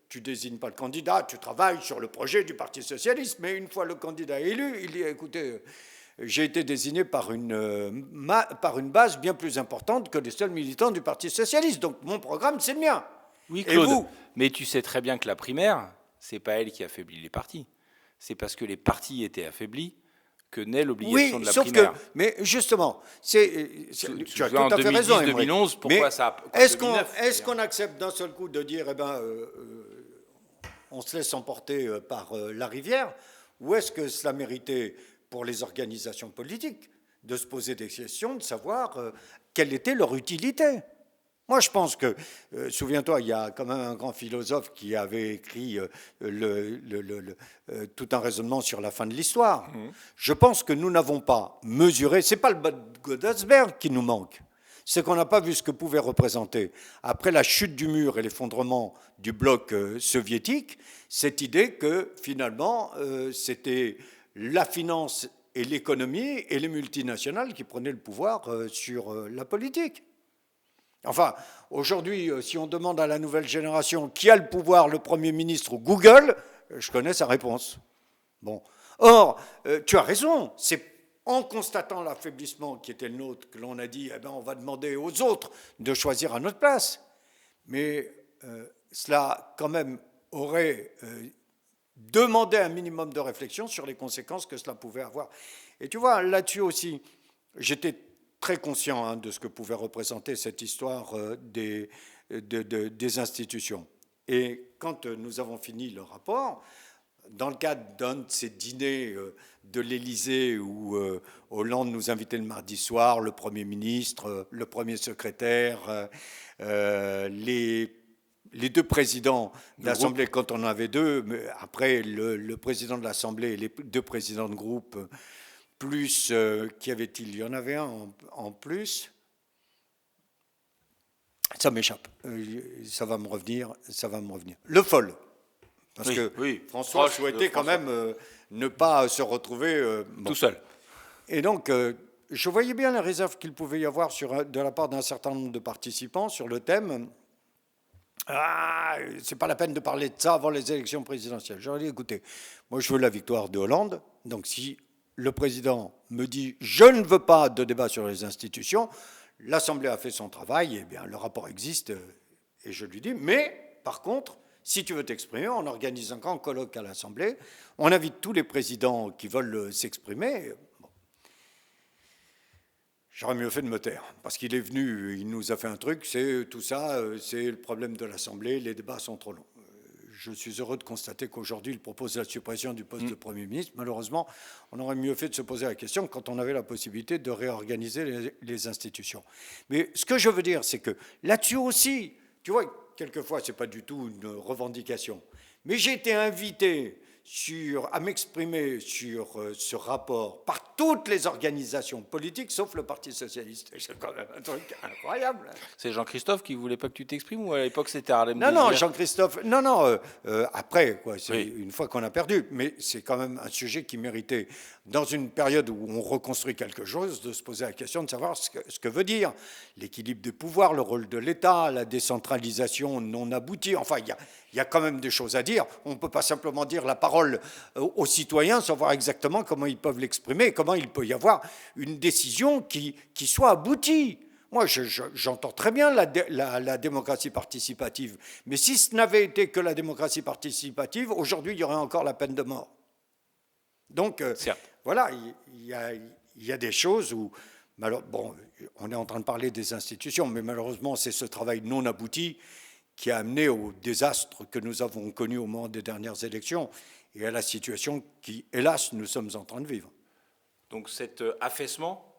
tu désignes pas le candidat, tu travailles sur le projet du Parti socialiste, mais une fois le candidat élu, il dit, écoutez, j'ai été désigné par une base bien plus importante que les seuls militants du Parti socialiste, donc mon programme, c'est le mien. Oui, Claude, mais tu sais très bien que la primaire, c'est pas elle qui affaiblit les partis. C'est parce que les partis étaient affaiblis que naît l'obligation de la primaire. Que, mais justement, tu as tout à fait raison. 2010-2011, pourquoi ça a... Est-ce qu'on accepte d'un seul coup de dire, on se laisse emporter par la rivière, ou est-ce que cela méritait pour les organisations politiques de se poser des questions, de savoir quelle était leur utilité? Moi, je pense que, souviens-toi, il y a quand même un grand philosophe qui avait écrit tout un raisonnement sur la fin de l'histoire. Je pense que nous n'avons pas mesuré, c'est pas le bas de Godesberg qui nous manque, c'est qu'on n'a pas vu ce que pouvait représenter, après la chute du mur et l'effondrement du bloc soviétique, cette idée que, finalement, c'était la finance et l'économie et les multinationales qui prenaient le pouvoir sur la politique. Enfin, aujourd'hui, si on demande à la nouvelle génération qui a le pouvoir, le Premier ministre ou Google, je connais sa réponse. Bon. Or, tu as raison, c'est en constatant l'affaiblissement qui était le nôtre que l'on a dit, eh ben, on va demander aux autres de choisir à notre place. Mais cela, quand même, aurait demandé un minimum de réflexion sur les conséquences que cela pouvait avoir. Et tu vois, là-dessus aussi, j'étais très conscient de ce que pouvait représenter cette histoire des institutions. Et quand nous avons fini le rapport, dans le cadre d'un de ces dîners de l'Élysée où Hollande nous invitait le mardi soir, le Premier ministre, le Premier secrétaire, les deux présidents de l'Assemblée, quand on en avait deux, mais après le président de l'Assemblée et les deux présidents de groupe, plus, qu'y avait-il? Il y en avait un en plus. Ça m'échappe. Ça va me revenir. Le Foll. Parce que François souhaitait quand même ne pas se retrouver tout seul. Et donc, je voyais bien la réserve qu'il pouvait y avoir de la part d'un certain nombre de participants sur le thème. Ah, c'est pas la peine de parler de ça avant les élections présidentielles. J'aurais dit, écoutez, moi je veux la victoire de Hollande. Donc si le président me dit « je ne veux pas de débat sur les institutions », l'Assemblée a fait son travail, et bien le rapport existe, et je lui dis « mais, par contre, si tu veux t'exprimer, on organise un grand colloque à l'Assemblée, on invite tous les présidents qui veulent s'exprimer. » Bon. J'aurais mieux fait de me taire, parce qu'il est venu, il nous a fait un truc, c'est tout ça, c'est le problème de l'Assemblée, les débats sont trop longs. Je suis heureux de constater qu'aujourd'hui, il propose la suppression du poste de Premier ministre. Malheureusement, on aurait mieux fait de se poser la question quand on avait la possibilité de réorganiser les institutions. Mais ce que je veux dire, c'est que là-dessus aussi, tu vois, quelquefois, ce n'est pas du tout une revendication, mais j'ai été invité à m'exprimer sur ce rapport par toutes les organisations politiques, sauf le Parti socialiste. C'est quand même un truc incroyable. C'est Jean-Christophe qui ne voulait pas que tu t'exprimes, ou à l'époque c'était Harlem Non, Désir? non, Jean-Christophe, après, quoi, c'est une fois qu'on a perdu, mais c'est quand même un sujet qui méritait, dans une période où on reconstruit quelque chose, de se poser la question de savoir ce que veut dire l'équilibre des pouvoirs, le rôle de l'État, la décentralisation non aboutie. Enfin, il y a quand même des choses à dire. On ne peut pas simplement dire la parole aux citoyens sans voir exactement comment ils peuvent l'exprimer, comment il peut y avoir une décision qui soit aboutie. Moi, j'entends très bien la démocratie participative, mais si ce n'avait été que la démocratie participative, aujourd'hui, il y aurait encore la peine de mort. Donc, voilà, il y a des choses où... Bon, on est en train de parler des institutions, mais malheureusement, c'est ce travail non abouti qui a amené au désastre que nous avons connu au moment des dernières élections et à la situation qui, hélas, nous sommes en train de vivre. Donc cet affaissement,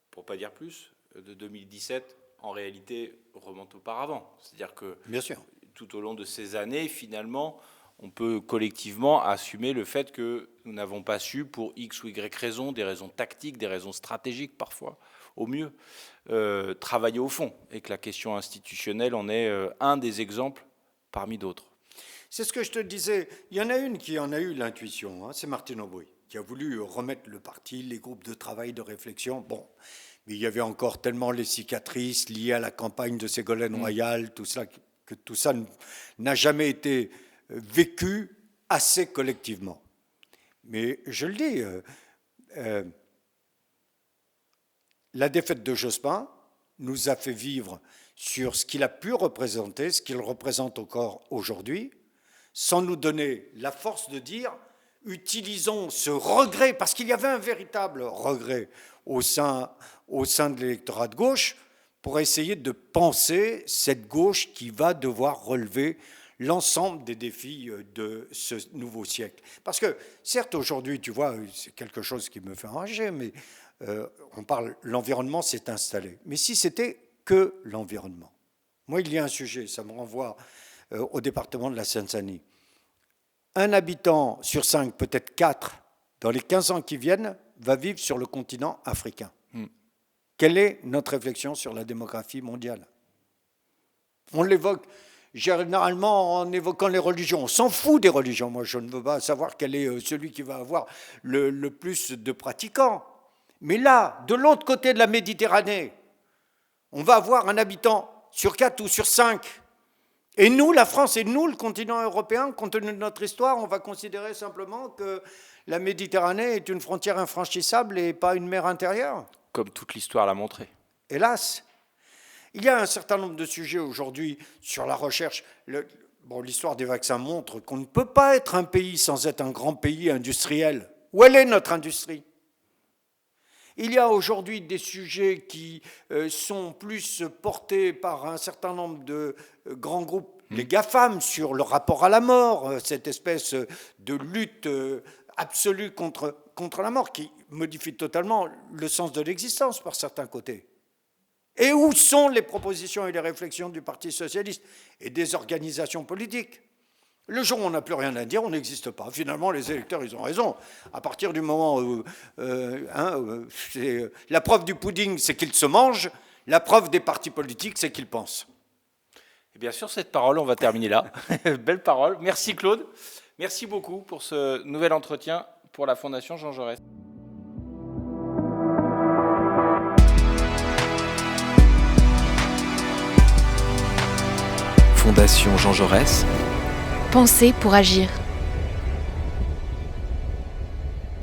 pour ne pas dire plus, de 2017, en réalité, remonte auparavant. C'est-à-dire que bien sûr, tout au long de ces années, finalement, on peut collectivement assumer le fait que nous n'avons pas su, pour X ou Y raisons, des raisons tactiques, des raisons stratégiques parfois, au mieux, travailler au fond, et que la question institutionnelle en est un des exemples parmi d'autres. C'est ce que je te disais. Il y en a une qui en a eu l'intuition, c'est Martine Aubry, qui a voulu remettre le parti, les groupes de travail, de réflexion. Bon, mais il y avait encore tellement les cicatrices liées à la campagne de Ségolène Royal, tout ça, que tout ça n'a jamais été vécu assez collectivement. Mais je le dis, la défaite de Jospin nous a fait vivre sur ce qu'il a pu représenter, ce qu'il représente encore aujourd'hui, sans nous donner la force de dire utilisons ce regret, parce qu'il y avait un véritable regret au sein de l'électorat de gauche, pour essayer de penser cette gauche qui va devoir relever l'ensemble des défis de ce nouveau siècle. Parce que, certes, aujourd'hui, tu vois, c'est quelque chose qui me fait enrager, mais on parle, l'environnement s'est installé. Mais si c'était que l'environnement. Moi, il y a un sujet, ça me renvoie au département de la Seine-Saint-Denis. Un habitant sur 5, peut-être 4, dans les 15 ans qui viennent, va vivre sur le continent africain. Quelle est notre réflexion sur la démographie mondiale? On l'évoque généralement en évoquant les religions. On s'en fout des religions. Moi, je ne veux pas savoir quel est celui qui va avoir le plus de pratiquants. Mais là, de l'autre côté de la Méditerranée, on va avoir un habitant sur 4 ou sur 5. Et nous, la France et nous, le continent européen, compte tenu de notre histoire, on va considérer simplement que la Méditerranée est une frontière infranchissable et pas une mer intérieure. Comme toute l'histoire l'a montré. Hélas. Il y a un certain nombre de sujets aujourd'hui sur la recherche. L'histoire des vaccins montre qu'on ne peut pas être un pays sans être un grand pays industriel. Où elle est notre industrie? Il y a aujourd'hui des sujets qui sont plus portés par un certain nombre de grands groupes, les GAFAM, sur le rapport à la mort, cette espèce de lutte absolue contre la mort qui modifie totalement le sens de l'existence par certains côtés. Et où sont les propositions et les réflexions du Parti socialiste et des organisations politiques? Le jour où on n'a plus rien à dire, on n'existe pas. Finalement, les électeurs, ils ont raison. À partir du moment où la preuve du pudding, c'est qu'il se mange, la preuve des partis politiques, c'est qu'ils pensent. Et bien sûr, cette parole, on va terminer là. Belle parole. Merci Claude. Merci beaucoup pour ce nouvel entretien pour la Fondation Jean Jaurès. Fondation Jean Jaurès. Penser pour agir.